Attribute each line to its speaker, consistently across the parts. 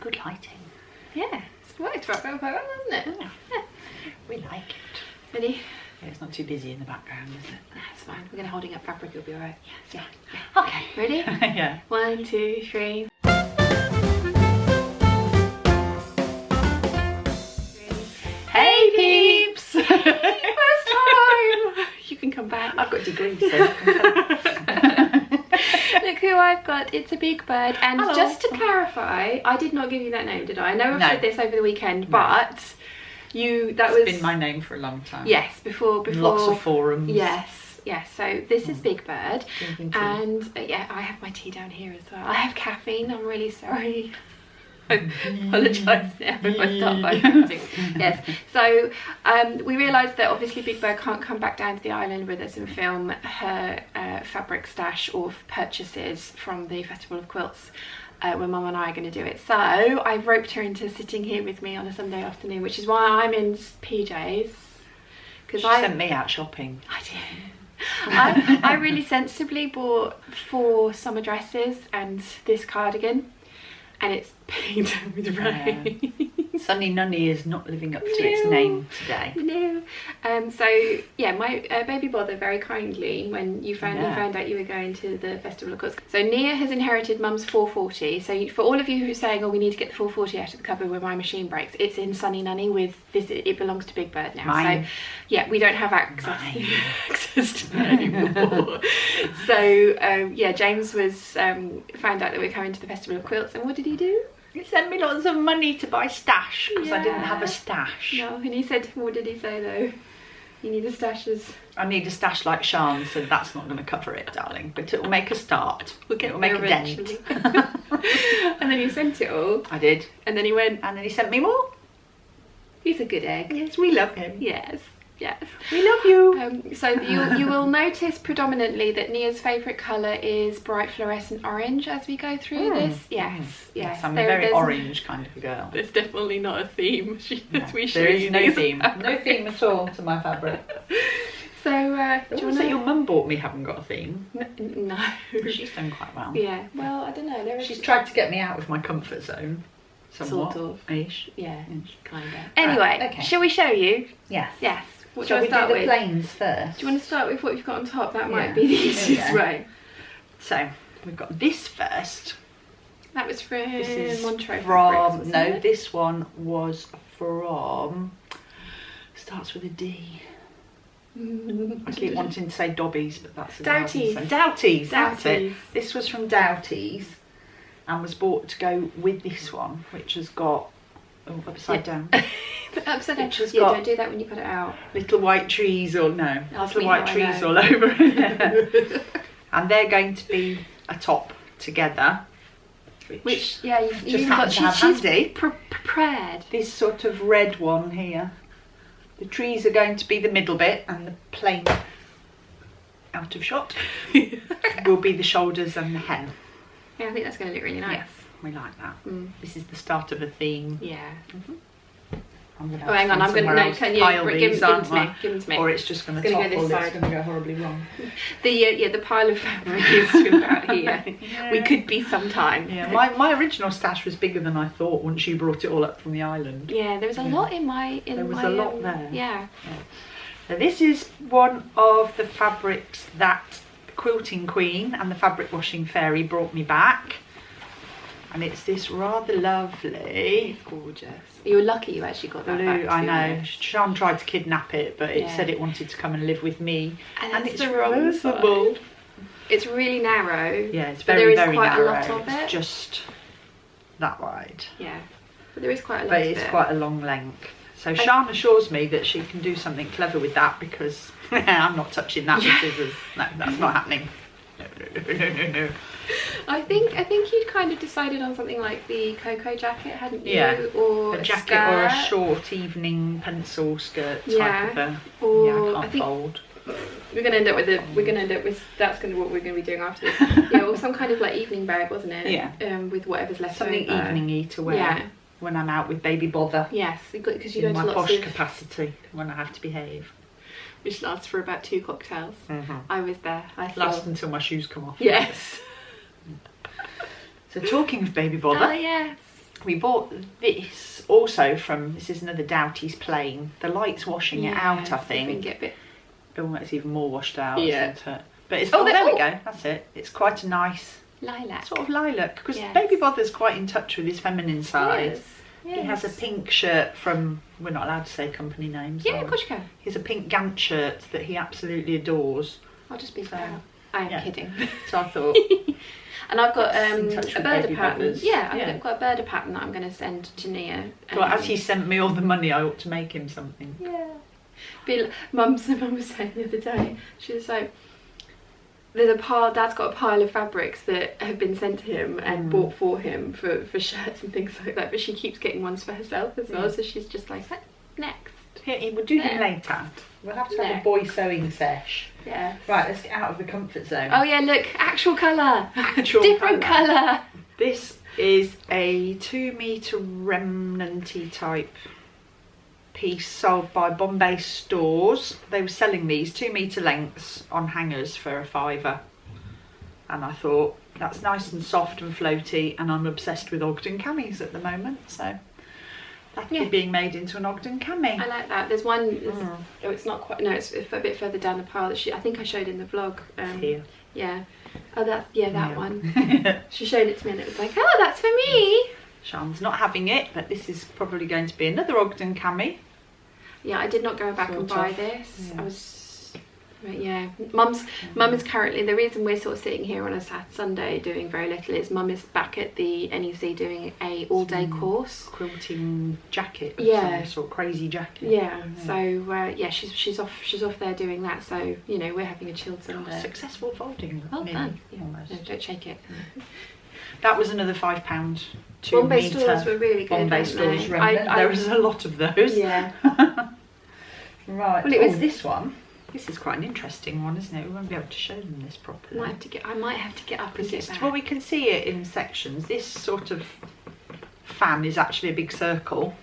Speaker 1: good lighting.
Speaker 2: Yeah, it's worked right well, hasn't it?
Speaker 1: Yeah. We like it.
Speaker 2: Ready?
Speaker 1: Yeah, it's not too busy in the background, is it?
Speaker 2: No, it's fine. We're going to holding up fabric, it'll be alright.
Speaker 1: Yes. Yeah. Okay.
Speaker 2: Ready?
Speaker 1: Yeah.
Speaker 2: 1, 2, 3.
Speaker 1: Hey peeps!
Speaker 2: First time! You can come back.
Speaker 1: I've got degrees, so.
Speaker 2: Look who I've got. It's a big bird. And
Speaker 1: Hello.
Speaker 2: just to clarify, I did not give you that name, did I? I know I've
Speaker 1: No.
Speaker 2: said this over the weekend,
Speaker 1: No.
Speaker 2: but
Speaker 1: It's been my name for a long time.
Speaker 2: Yes, before
Speaker 1: Lots of forums.
Speaker 2: Yes, so this is Big Bird,
Speaker 1: Drinking tea.
Speaker 2: and yeah, I have my tea down here as well. I have caffeine. I'm really sorry. I apologise now if I start vibrating. Yes, so we realised that obviously Big Bird can't come back down to the island with us and film her fabric stash or purchases from the Festival of Quilts when Mum and I are going to do it. So I've roped her into sitting here with me on a Sunday afternoon, which is why I'm in PJs.
Speaker 1: She sent me out shopping.
Speaker 2: I did. I really sensibly bought 4 summer dresses and this cardigan, and it's painted with rain.
Speaker 1: Sunny Nunny is not living up to its name today.
Speaker 2: No. So yeah, my baby bother very kindly when you found out you were going to the Festival of Quilts. So Nia has inherited Mum's 440. So for all of you who are saying, oh, we need to get the 440 out of the cupboard when my machine breaks, it's in Sunny Nunny with this. It belongs to Big Bird now.
Speaker 1: Mine.
Speaker 2: So yeah, we don't have access to that anymore. So yeah, James was found out that we're coming to the Festival of Quilts, and what did he do?
Speaker 1: He sent me lots of money to buy stash because I didn't have a stash.
Speaker 2: No, and he said, what did he say though? You need a stash as...
Speaker 1: I need a stash like Sian said, that's not going to cover it, darling, but it'll make a start. It'll make a dent.
Speaker 2: And then he sent it all.
Speaker 1: I did.
Speaker 2: And then he went...
Speaker 1: And then he sent me more.
Speaker 2: He's a good egg.
Speaker 1: Yes, we love him.
Speaker 2: Yes.
Speaker 1: We love you.
Speaker 2: So you will notice predominantly that Nia's favourite colour is bright fluorescent orange as we go through this. Yes.
Speaker 1: I'm a very orange kind of a girl.
Speaker 2: There's definitely not a theme.
Speaker 1: There is no theme. No theme at all to my fabric.
Speaker 2: So do you want to...
Speaker 1: your mum bought me haven't got a theme.
Speaker 2: No.
Speaker 1: She's done quite well.
Speaker 2: Yeah. Well, I don't know.
Speaker 1: She's tried to get me out of my comfort zone. Somewhat.
Speaker 2: Sort of.
Speaker 1: Ish.
Speaker 2: Yeah.
Speaker 1: Kind of.
Speaker 2: Anyway,
Speaker 1: okay.
Speaker 2: Shall we show you?
Speaker 1: Yes.
Speaker 2: Yes. What
Speaker 1: Shall
Speaker 2: do
Speaker 1: we
Speaker 2: I start
Speaker 1: do the
Speaker 2: with?
Speaker 1: plains first?
Speaker 2: Do you want to start with what you've got on top? That might be the easiest way.
Speaker 1: So we've got this first.
Speaker 2: That was from
Speaker 1: This is
Speaker 2: Montreux
Speaker 1: from
Speaker 2: Fabrics, wasn't it?
Speaker 1: This one was from. Starts with a D. I keep wanting to say Dobbies, but that's a
Speaker 2: Doughties.
Speaker 1: Doughties. That's it.
Speaker 2: Doughties.
Speaker 1: This was from Doughties, and was bought to go with this one, which has got upside down.
Speaker 2: Upside down.
Speaker 1: Which has
Speaker 2: Yeah,
Speaker 1: got
Speaker 2: don't do that when you put it out.
Speaker 1: little white trees, or no,
Speaker 2: Ask
Speaker 1: little
Speaker 2: me
Speaker 1: white
Speaker 2: how I
Speaker 1: trees
Speaker 2: know.
Speaker 1: all over it. And they're going to be a top together.
Speaker 2: Which yeah, you've
Speaker 1: just
Speaker 2: even
Speaker 1: happens
Speaker 2: got.
Speaker 1: to have
Speaker 2: She's
Speaker 1: handy.
Speaker 2: prepared.
Speaker 1: This sort of red one here. The trees are going to be the middle bit, and the plain out of shot will be the shoulders and the hem.
Speaker 2: Yeah, I think that's going to look really nice.
Speaker 1: Yes, we like that. This is the start of a theme.
Speaker 2: Yeah.
Speaker 1: I'm gonna
Speaker 2: Oh, hang on. I'm going to. No, can you
Speaker 1: pile
Speaker 2: give
Speaker 1: these,
Speaker 2: them
Speaker 1: aren't
Speaker 2: to me?
Speaker 1: I?
Speaker 2: Give them to me.
Speaker 1: Or it's just going to
Speaker 2: It's gonna
Speaker 1: topple.
Speaker 2: go this
Speaker 1: It's
Speaker 2: side.
Speaker 1: going to go horribly wrong.
Speaker 2: The pile of fabric is to about here. We could be sometime.
Speaker 1: Yeah, my original stash was bigger than I thought once you brought it all up from the island.
Speaker 2: Yeah, there was a lot in my.
Speaker 1: There was a lot there.
Speaker 2: Yeah.
Speaker 1: So this is one of the fabrics that the Quilting Queen and the Fabric Washing Fairy brought me back. And it's this rather lovely...
Speaker 2: It's gorgeous. You were lucky you actually got that
Speaker 1: blue,
Speaker 2: back, to
Speaker 1: I
Speaker 2: be
Speaker 1: know.
Speaker 2: honest.
Speaker 1: Sian tried to kidnap it, but it said it wanted to come and live with me.
Speaker 2: And
Speaker 1: it's
Speaker 2: the wrong
Speaker 1: reversible.
Speaker 2: side. It's really narrow.
Speaker 1: Yeah, it's
Speaker 2: but
Speaker 1: very,
Speaker 2: there is
Speaker 1: very
Speaker 2: quite
Speaker 1: narrow.
Speaker 2: a lot of it.
Speaker 1: It's just that wide.
Speaker 2: Yeah, but there is quite a lot
Speaker 1: But
Speaker 2: of
Speaker 1: it's
Speaker 2: it.
Speaker 1: quite a long length. So Sian assures me that she can do something clever with that because I'm not touching that with scissors. No, that's not happening. No.
Speaker 2: I think you'd kind of decided on something like the cocoa jacket, hadn't you?
Speaker 1: Yeah,
Speaker 2: Or
Speaker 1: a jacket
Speaker 2: skirt.
Speaker 1: or a short evening pencil skirt type of a.
Speaker 2: Or
Speaker 1: yeah, I
Speaker 2: I
Speaker 1: can't
Speaker 2: think
Speaker 1: fold.
Speaker 2: We're gonna end up with that's gonna what we're gonna be doing after this. Yeah, or some kind of like evening bag, wasn't it?
Speaker 1: Yeah.
Speaker 2: With whatever's left
Speaker 1: Something
Speaker 2: over.
Speaker 1: evening-y to wear.
Speaker 2: Yeah.
Speaker 1: When I'm out with baby bother.
Speaker 2: Yes, because you go
Speaker 1: in
Speaker 2: to
Speaker 1: my
Speaker 2: lots
Speaker 1: posh
Speaker 2: of
Speaker 1: capacity when I have to behave.
Speaker 2: which lasts for about 2 cocktails. I was there. I saw.
Speaker 1: Lasts until my shoes come off.
Speaker 2: Yes.
Speaker 1: So talking of baby bother,
Speaker 2: Oh yes.
Speaker 1: We bought this also from, this is another Doughty's plain. The light's washing it out, I think.
Speaker 2: Get a bit...
Speaker 1: Oh, it's even more washed out,
Speaker 2: Yeah.
Speaker 1: isn't it? But it's, oh, there we go, that's it. It's quite a nice
Speaker 2: lilac.
Speaker 1: sort of lilac, because
Speaker 2: Yes.
Speaker 1: Baby Bother's quite in touch with his feminine side.
Speaker 2: Yes.
Speaker 1: He has a pink shirt from, we're not allowed to say company names.
Speaker 2: Yeah, of course you can.
Speaker 1: He has a pink Gant shirt that he absolutely adores.
Speaker 2: I'll just be
Speaker 1: So,
Speaker 2: fair. I am
Speaker 1: yeah.
Speaker 2: kidding.
Speaker 1: So I thought,
Speaker 2: And I've got
Speaker 1: in touch
Speaker 2: a
Speaker 1: with
Speaker 2: birder
Speaker 1: Baby
Speaker 2: pattern.
Speaker 1: Bothers.
Speaker 2: Yeah, I've
Speaker 1: Yeah.
Speaker 2: got a birder pattern that I'm going to send to Nia.
Speaker 1: well, as he sent me all the money, I ought to make him something.
Speaker 2: Yeah. Mum was saying the other day, she was like, there's a pile, Dad's got a pile of fabrics that have been sent to him and bought for him for shirts and things like that, but she keeps getting ones for herself as well, so she's just like, next.
Speaker 1: Here, we'll do them later. We'll have to have a boy sewing sesh.
Speaker 2: Yeah.
Speaker 1: Right, let's get out of the comfort zone.
Speaker 2: Oh yeah, look, actual colour.
Speaker 1: Actual
Speaker 2: different colour.
Speaker 1: This is a 2 metre remnanty type piece sold by Bombay Stores. They were selling these 2 metre lengths on hangers for a £5, and I thought that's nice and soft and floaty, and I'm obsessed with Ogden camis at the moment, so that'll be being made into an Ogden cami.
Speaker 2: I like that. There's one. Oh, it's not quite. No, it's a bit further down the pile. That I think I showed in the vlog.
Speaker 1: Here.
Speaker 2: Yeah. Oh, that one. She showed it to me, and it was like, oh, that's for me.
Speaker 1: Sean's not having it, but this is probably going to be another Ogden cami.
Speaker 2: Yeah, I did not go back and buy this.
Speaker 1: Yeah.
Speaker 2: I was, but yeah. Mum is currently, the reason we're sort of sitting here on a Sunday doing very little is Mum is back at the NEC doing a all-day course.
Speaker 1: Quilting jacket.
Speaker 2: Yeah.
Speaker 1: Some sort of crazy jacket.
Speaker 2: Yeah. So yeah, she's off there doing that. So you know, we're having a chilled Sunday.
Speaker 1: Successful folding.
Speaker 2: Well
Speaker 1: nearly,
Speaker 2: done. Yeah.
Speaker 1: almost.
Speaker 2: No, don't shake it.
Speaker 1: That was another £5 2
Speaker 2: Bombay
Speaker 1: metre.
Speaker 2: Stores were really good.
Speaker 1: Bombay
Speaker 2: weren't
Speaker 1: Stores
Speaker 2: they?
Speaker 1: remnant. There was a lot of those.
Speaker 2: Yeah.
Speaker 1: Right.
Speaker 2: Well, it was
Speaker 1: this one. This is quite an interesting one, isn't it? We won't be able to show them this properly.
Speaker 2: I might have to get up and get back.
Speaker 1: Well, we can see it in sections. This sort of fan is actually a big circle,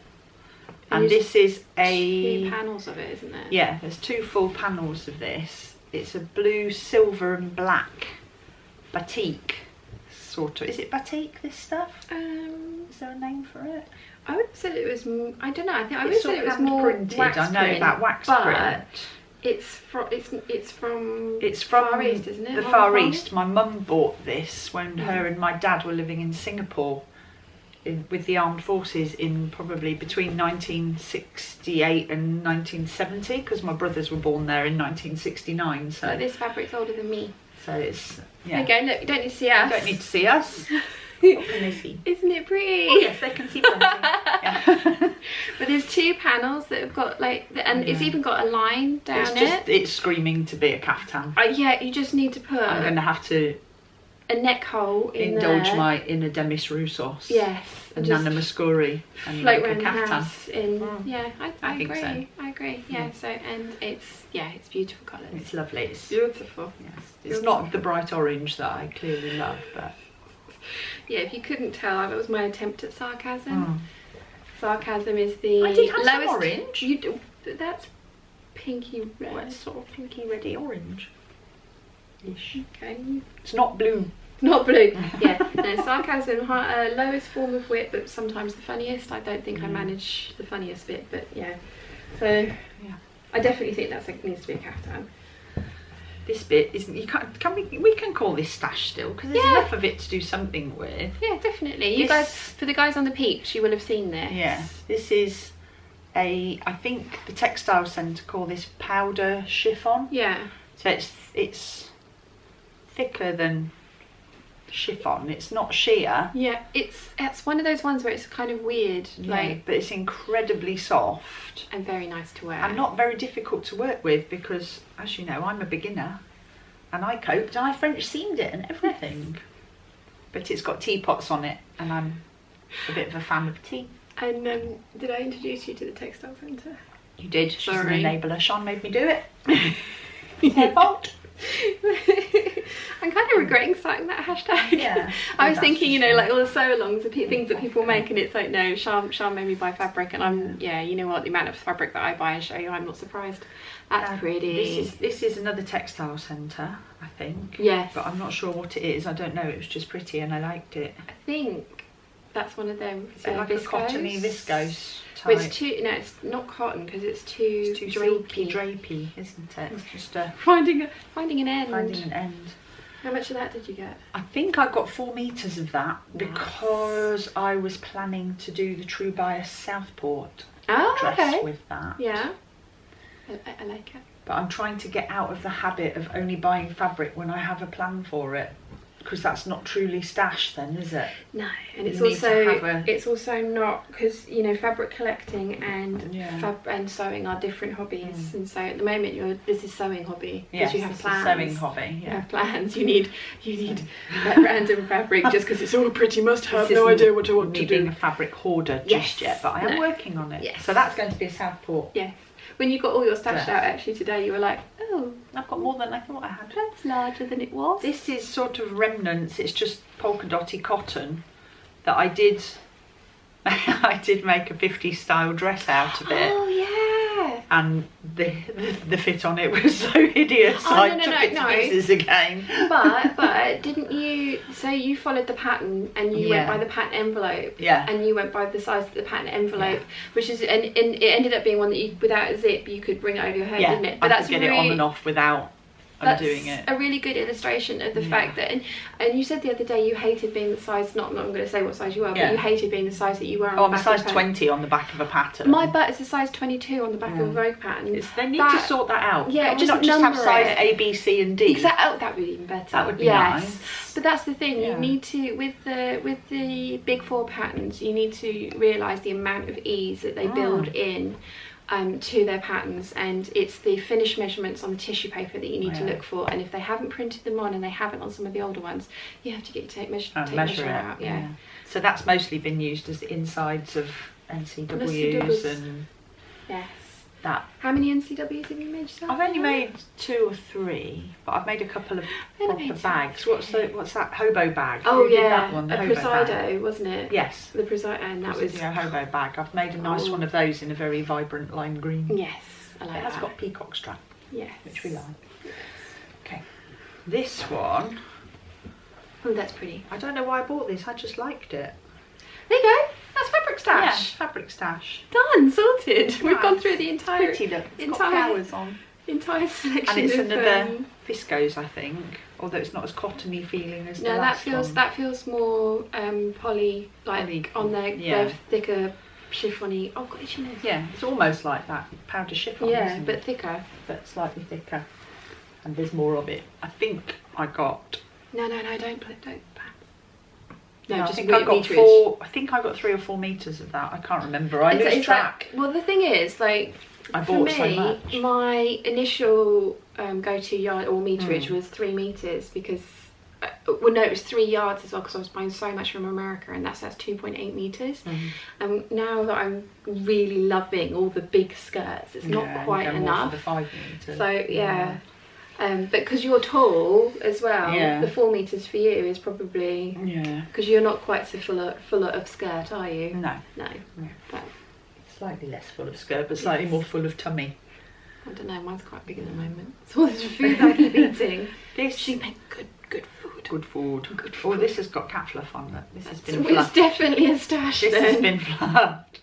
Speaker 1: and this is a
Speaker 2: 2 panels of it, isn't it?
Speaker 1: Yeah, there's 2 full panels of this. It's a blue, silver, and black batik sort of. Is it batik? This stuff? Is there a name for it?
Speaker 2: I would have said it was. I don't know. I think I would
Speaker 1: It's
Speaker 2: have said
Speaker 1: sort
Speaker 2: it
Speaker 1: of
Speaker 2: was more
Speaker 1: hand-printed.
Speaker 2: wax
Speaker 1: I know
Speaker 2: print,
Speaker 1: about wax
Speaker 2: but
Speaker 1: print.
Speaker 2: it's from
Speaker 1: It's from
Speaker 2: Far East, isn't it?
Speaker 1: the
Speaker 2: Hong
Speaker 1: Far
Speaker 2: Kong?
Speaker 1: East. My mum bought this when her and my dad were living in Singapore with the armed forces in probably between 1968 and 1970, because my brothers were born there in 1969. So
Speaker 2: this fabric's older than me.
Speaker 1: So it's, yeah.
Speaker 2: Okay, look, you don't need to see us.
Speaker 1: You don't need to see us. What can they see?
Speaker 2: Isn't it pretty?
Speaker 1: Oh, yes, they can see plenty. Yeah.
Speaker 2: But there's 2 panels that have got like, and it's even got a line down
Speaker 1: It's screaming to be a caftan.
Speaker 2: Yeah, you just need to put
Speaker 1: I'm going to have to
Speaker 2: a neck hole in
Speaker 1: indulge
Speaker 2: there.
Speaker 1: my inner Demis Roussos.
Speaker 2: Yes.
Speaker 1: And
Speaker 2: just
Speaker 1: Nana Muscuri. And
Speaker 2: float
Speaker 1: make a
Speaker 2: around the
Speaker 1: caftan.
Speaker 2: house in. Yeah, I
Speaker 1: think
Speaker 2: agree.
Speaker 1: so.
Speaker 2: I agree. Yeah. So and it's beautiful colours.
Speaker 1: It's lovely. It's
Speaker 2: beautiful.
Speaker 1: Yes. It's not the bright orange that I clearly love, but
Speaker 2: yeah, if you couldn't tell, that was my attempt at sarcasm. Sarcasm is the
Speaker 1: I did have
Speaker 2: lowest.
Speaker 1: some orange.
Speaker 2: You do, that's pinky red.
Speaker 1: Well, it's sort of pinky reddy orange. Ish.
Speaker 2: Okay.
Speaker 1: It's not blue.
Speaker 2: Not blue. Yeah. No, sarcasm, lowest form of wit, but sometimes the funniest. I don't think I manage the funniest bit, but yeah. So
Speaker 1: Yeah.
Speaker 2: I definitely think needs to be a caftan.
Speaker 1: This bit isn't. You can't. We can call this stash still, because there's enough of it to do something with.
Speaker 2: Yeah, definitely. You guys, for the guys on the Peeps, you will have seen this.
Speaker 1: Yeah. This is I think the textile centre call this powder chiffon.
Speaker 2: Yeah.
Speaker 1: So it's thicker than chiffon. It's not sheer.
Speaker 2: Yeah, it's one of those ones where it's kind of weird,
Speaker 1: But it's incredibly soft
Speaker 2: and very nice to wear.
Speaker 1: and not very difficult to work with, because, as you know, I'm a beginner and I coped and I French seamed it and everything. But it's got teapots on it, and I'm a bit of a fan of tea.
Speaker 2: And did I introduce you to the textile centre?
Speaker 1: You did. She's an
Speaker 2: Sorry.
Speaker 1: enabler. Sean made me do it. Her fault.
Speaker 2: I'm kind of regretting starting that hashtag.
Speaker 1: Yeah.
Speaker 2: I was thinking, you know, like all the sew-alongs, the things that people make, and it's like, no, Sean made me buy fabric, and I'm, you know what, the amount of fabric that I buy and show you, I'm not surprised. That's pretty.
Speaker 1: This is another textile centre, I think.
Speaker 2: Yes.
Speaker 1: But I'm not sure what it is. I don't know. It was just pretty and I liked it.
Speaker 2: I think That's one of them.
Speaker 1: Is it like
Speaker 2: viscose.
Speaker 1: a cottony viscose type?
Speaker 2: Well, it's too. No, it's not cotton because it's too
Speaker 1: drapey, isn't it? It's just
Speaker 2: finding an end.
Speaker 1: finding an end.
Speaker 2: How much of that did you get?
Speaker 1: I think I got 4 meters of that because I was planning to do the True Bias Southport dress with that.
Speaker 2: Yeah, I like it.
Speaker 1: But I'm trying to get out of the habit of only buying fabric when I have a plan for it, because that's not truly stash then, is it?
Speaker 2: No, and
Speaker 1: it's
Speaker 2: also not, because you know, fabric collecting and sewing are different hobbies, and so at the moment this is sewing hobby because you have plans.
Speaker 1: Sewing hobby.
Speaker 2: You have plans. You need that random fabric just because it's all pretty. Must have no idea what I want to do.
Speaker 1: Being a fabric hoarder just yet, but I am working on it.
Speaker 2: Yes.
Speaker 1: So that's going to be a Southport.
Speaker 2: Yes. When you got all your stash out actually today, you were like, oh,
Speaker 1: I've got more than I thought I had.
Speaker 2: That's larger than it was.
Speaker 1: This is sort of remnants. It's just polka dotty cotton that I did. I did make a 50s style dress out of it.
Speaker 2: Oh yeah.
Speaker 1: And the fit on it was so hideous. I took it to pieces again.
Speaker 2: But didn't you? So you followed the pattern and you went by the pattern envelope.
Speaker 1: Yeah.
Speaker 2: And you went by the size of the pattern envelope, which is and it ended up being one that you, without a zip, you could bring it over your head, didn't it?
Speaker 1: But I could get it on and off without. Doing it.
Speaker 2: A really good illustration of the fact that, and you said the other day you hated being the size, I'm not going to say what size you are, but you hated being the size that you were on the back.
Speaker 1: I'm a size 20 on the back of a pattern.
Speaker 2: My butt is a size 22 on the back of a Vogue pattern.
Speaker 1: They need to sort that out.
Speaker 2: Yeah,
Speaker 1: not just have size A, B, C and D.
Speaker 2: Exactly. Oh, that would be even better.
Speaker 1: That would be nice.
Speaker 2: But that's the thing, you need to, with the big 4 patterns, you need to realise the amount of ease that they build in to their patterns, and it's the finished measurements on the tissue paper that you need to look for, and if they haven't printed them on, and they haven't on some of the older ones, you have to get your measure out. Yeah.
Speaker 1: So that's mostly been used as the insides of NCWs and that.
Speaker 2: How many NCWs have you made yourself?
Speaker 1: I've only made 2 or 3, but I've made a couple of proper bags. What's that hobo bag?
Speaker 2: Oh
Speaker 1: Who did that one?
Speaker 2: A Presido, wasn't it?
Speaker 1: Yes.
Speaker 2: The Presido, and that was
Speaker 1: a hobo bag. I've made a nice one of those in a very vibrant lime green.
Speaker 2: Yes, I like that.
Speaker 1: That's got peacock strap.
Speaker 2: Yes.
Speaker 1: Which we like. Okay. This one.
Speaker 2: Oh, that's pretty.
Speaker 1: I don't know why I bought this. I just liked it.
Speaker 2: There you go. That's fabric stash.
Speaker 1: Yeah, fabric stash.
Speaker 2: Done, sorted. We've gone through the entire
Speaker 1: pretty look. It's got flowers on.
Speaker 2: Entire selection.
Speaker 1: And it's another viscose, I think. Although it's not as cottony feeling as the last one.
Speaker 2: That feels more poly, on their thicker chiffony. Oh god, you know.
Speaker 1: Yeah, it's almost like that powder chiffon.
Speaker 2: Yeah,
Speaker 1: isn't
Speaker 2: but
Speaker 1: it?
Speaker 2: thicker.
Speaker 1: But slightly thicker. And there's more of it. I think I got.
Speaker 2: No, don't. No,
Speaker 1: I
Speaker 2: just
Speaker 1: think I got
Speaker 2: meterage.
Speaker 1: I think I got 3 or 4 meters of that. I can't remember. I lose track.
Speaker 2: Well, the thing is, like,
Speaker 1: I
Speaker 2: for
Speaker 1: bought
Speaker 2: me,
Speaker 1: so much.
Speaker 2: My initial go-to yard or meterage was 3 meters because, well, no, it was 3 yards as well because I was buying so much from America, and that's 2.8 meters. And now that I'm really loving all the big skirts, it's not quite enough.
Speaker 1: For the 5 meters.
Speaker 2: So but because you're tall as well, the 4 meters for you is probably because you're not quite so full of skirt, are you?
Speaker 1: No.
Speaker 2: But
Speaker 1: slightly less full of skirt, but slightly more full of tummy.
Speaker 2: I don't know. Mine's quite big at the moment. It's all this food I keep eating. She make good food.
Speaker 1: Good food. Oh, this has got cat fluff on it. This has been
Speaker 2: fluffed. It's definitely a stash.
Speaker 1: This has been fluffed.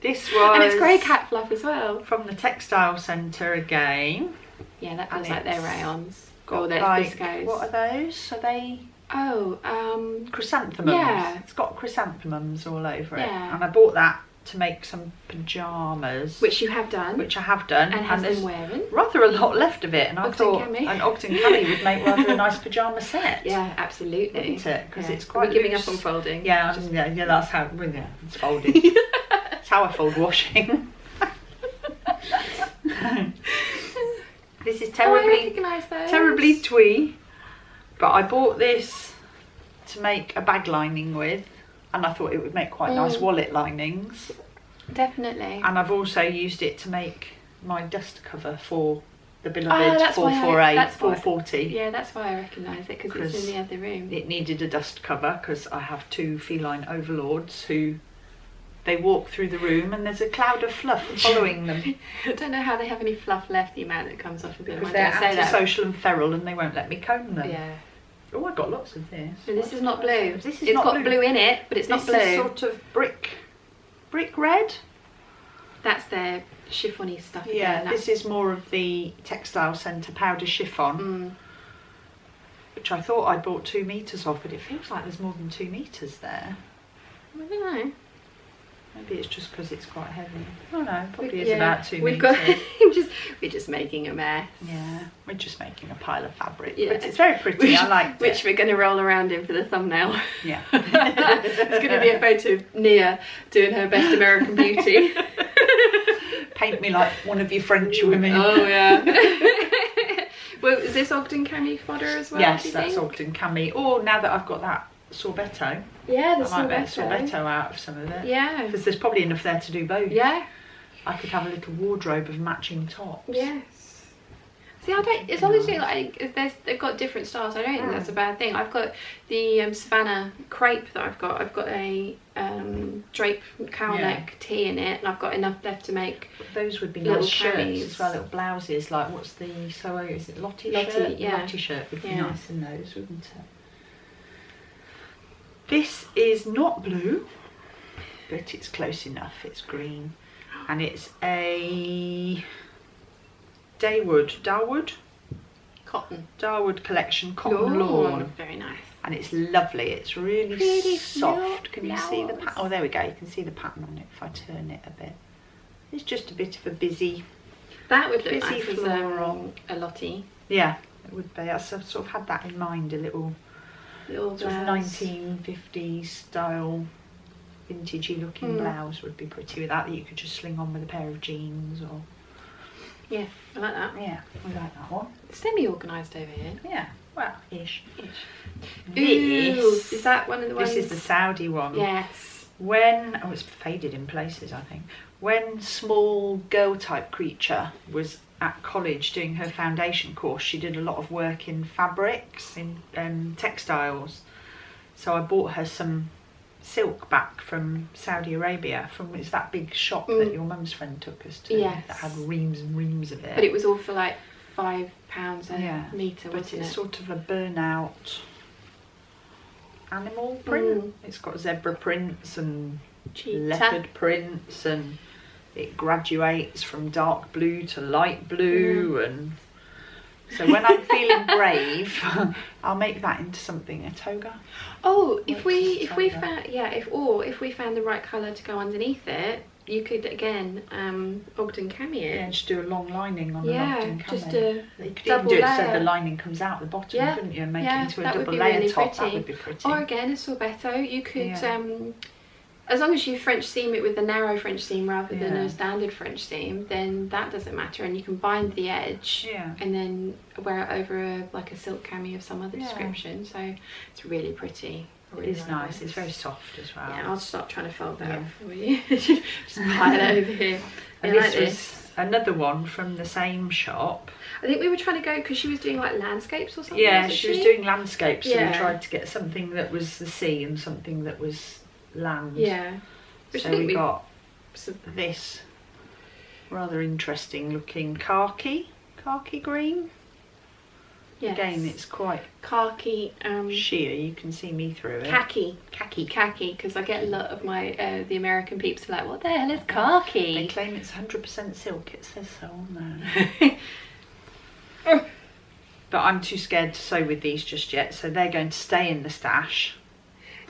Speaker 1: This was.
Speaker 2: And it's grey cat fluff as well.
Speaker 1: From the textile centre again.
Speaker 2: Yeah, that feels like their rayons.
Speaker 1: Got
Speaker 2: their viscose.
Speaker 1: What are those? Are they? Chrysanthemums.
Speaker 2: Yeah.
Speaker 1: It's got chrysanthemums all over it.
Speaker 2: Yeah.
Speaker 1: And I bought that to make some pyjamas.
Speaker 2: Which you have done.
Speaker 1: Which I have done.
Speaker 2: And has been wearing.
Speaker 1: Rather a lot left of it. And I thought an Ogden Cami would make rather a nice pyjama set.
Speaker 2: Yeah, absolutely.
Speaker 1: Isn't it? Because it's quite
Speaker 2: giving up on folding.
Speaker 1: Yeah, that's how, it's folded. It's how I fold washing. This is terribly twee, but I bought this to make a bag lining with, and I thought it would make quite nice wallet linings.
Speaker 2: Definitely.
Speaker 1: And I've also used it to make my dust cover for the beloved 448, 440.
Speaker 2: Yeah, that's why I recognise it, because it's in the other room.
Speaker 1: It needed a dust cover because I have 2 feline overlords who. They walk through the room and there's a cloud of fluff following them.
Speaker 2: I don't know how they have any fluff left, the amount that comes off of them.
Speaker 1: Because they're antisocial and feral and they won't let me comb them.
Speaker 2: Yeah.
Speaker 1: Oh, I got lots of this.
Speaker 2: And this is not blue.
Speaker 1: This is
Speaker 2: it's
Speaker 1: not
Speaker 2: got blue in it, but it's not blue.
Speaker 1: This is sort of brick red.
Speaker 2: That's their chiffon-y stuff.
Speaker 1: Yeah,
Speaker 2: again.
Speaker 1: this is more of the Textile Centre powder chiffon, which I thought I bought 2 metres of, but it feels like there's more than 2 metres there.
Speaker 2: I don't know.
Speaker 1: Maybe it's just because it's quite heavy. Oh no, probably is
Speaker 2: Yeah,
Speaker 1: about 2
Speaker 2: we've
Speaker 1: metres.
Speaker 2: got we're just making a mess.
Speaker 1: Yeah, we're just making a pile of fabric.
Speaker 2: Yeah.
Speaker 1: But it's very pretty, I liked
Speaker 2: Which
Speaker 1: it.
Speaker 2: we're going to roll around in for the thumbnail.
Speaker 1: Yeah.
Speaker 2: It's going to be a photo of Nia doing her best American Beauty.
Speaker 1: Paint me like one of your French women.
Speaker 2: Oh yeah. Well, is this Ogden cami fodder as well?
Speaker 1: Yes, that's Ogden cami. Or now that I've got that sorbetto,
Speaker 2: Yeah, the
Speaker 1: I might get
Speaker 2: sorbetto.
Speaker 1: sorbetto out of some of it.
Speaker 2: Yeah.
Speaker 1: Because there's probably enough there to do both.
Speaker 2: Yeah.
Speaker 1: I could have a little wardrobe of matching tops.
Speaker 2: Yes. See, I don't. As long as you like, if they've got different styles. I don't think that's a bad thing. I've got the Savannah crepe that I've got. I've got a drape cowl neck tee in it, and I've got enough left to make.
Speaker 1: Those would be
Speaker 2: little
Speaker 1: nice shirts
Speaker 2: camis.
Speaker 1: as well, little blouses. Like what's the is it Lottie
Speaker 2: Lottie,
Speaker 1: shirt?
Speaker 2: yeah.
Speaker 1: Lottie shirt would be
Speaker 2: Yeah.
Speaker 1: nice in those, wouldn't it? This is not blue, but it's close enough. It's green, and it's a Darwood collection cotton lawn,
Speaker 2: Very nice.
Speaker 1: and it's lovely. It's really
Speaker 2: Pretty
Speaker 1: soft. Can you see the
Speaker 2: flowers.
Speaker 1: pattern? Oh, there we go. You can see the pattern on it if I turn it a bit. It's just a bit of a busy.
Speaker 2: That would look
Speaker 1: Busy
Speaker 2: nice as
Speaker 1: floral.
Speaker 2: a Lottie.
Speaker 1: Yeah, it would be. I sort of had that in mind. A little
Speaker 2: Little
Speaker 1: sort of
Speaker 2: blouse.
Speaker 1: 1950s style, vintagey looking blouse would be pretty with that. That you could just sling on with a pair of jeans or.
Speaker 2: Yeah, I like that.
Speaker 1: Yeah, we like that one.
Speaker 2: It's semi-organised over here.
Speaker 1: Yeah, well, ish.
Speaker 2: Ooh,
Speaker 1: This
Speaker 2: is that one of the ones?
Speaker 1: This is the Saudi one.
Speaker 2: Yes.
Speaker 1: When it's faded in places, I think. When small girl type creature was at college doing her foundation course, she did a lot of work in fabrics, in textiles. So I bought her some silk back from Saudi Arabia, from it's that big shop that your mum's friend took us to,
Speaker 2: Yes.
Speaker 1: that had reams and reams of it.
Speaker 2: But it was all for like £5 a metre,
Speaker 1: but
Speaker 2: wasn't
Speaker 1: it's
Speaker 2: it?
Speaker 1: sort of a burnout animal print. It's got zebra prints and
Speaker 2: Cheetah.
Speaker 1: leopard prints, and it graduates from dark blue to light blue, and so when I'm feeling brave, I'll make that into something, a toga.
Speaker 2: Oh, if we
Speaker 1: toga.
Speaker 2: found if we found the right colour to go underneath it, you could again Ogden cami it.
Speaker 1: Yeah, just do a long lining on
Speaker 2: Yeah,
Speaker 1: an Ogden
Speaker 2: just
Speaker 1: camo.
Speaker 2: a
Speaker 1: You could even
Speaker 2: double
Speaker 1: do it so
Speaker 2: layer.
Speaker 1: the lining comes out the bottom,
Speaker 2: Yeah,
Speaker 1: couldn't you? And make
Speaker 2: yeah,
Speaker 1: it into a
Speaker 2: that would
Speaker 1: double
Speaker 2: be
Speaker 1: layer
Speaker 2: really
Speaker 1: top.
Speaker 2: pretty.
Speaker 1: That would be pretty.
Speaker 2: Or again a sorbetto, you could
Speaker 1: Yeah.
Speaker 2: as long as you French seam it with a narrow French seam rather than
Speaker 1: Yeah.
Speaker 2: a standard French seam, then that doesn't matter, and you can bind the edge
Speaker 1: Yeah.
Speaker 2: and then wear it over like a silk cami of some other
Speaker 1: Yeah.
Speaker 2: description. So it's really pretty. I
Speaker 1: It
Speaker 2: really
Speaker 1: is
Speaker 2: like
Speaker 1: nice.
Speaker 2: this.
Speaker 1: It's very soft as well.
Speaker 2: Yeah, I'll start trying to fold that
Speaker 1: Yeah.
Speaker 2: up for you. Just pile it over here.
Speaker 1: And
Speaker 2: I
Speaker 1: this
Speaker 2: like
Speaker 1: was another one from the same shop.
Speaker 2: I think we were trying to go because she was doing like landscapes or something.
Speaker 1: Yeah,
Speaker 2: wasn't
Speaker 1: she was doing landscapes, so
Speaker 2: Yeah.
Speaker 1: we tried to get something that was the sea and something that was land.
Speaker 2: Yeah. Which I
Speaker 1: So
Speaker 2: think
Speaker 1: we got this rather interesting looking khaki green.
Speaker 2: Yes.
Speaker 1: Again, it's quite
Speaker 2: khaki.
Speaker 1: sheer. You can see me through it.
Speaker 2: Khaki, because I get a lot of my the American peeps are like, what the hell is khaki?
Speaker 1: They claim it's 100% silk. It says so on there. But I'm too scared to sew with these just yet, so they're going to stay in the stash,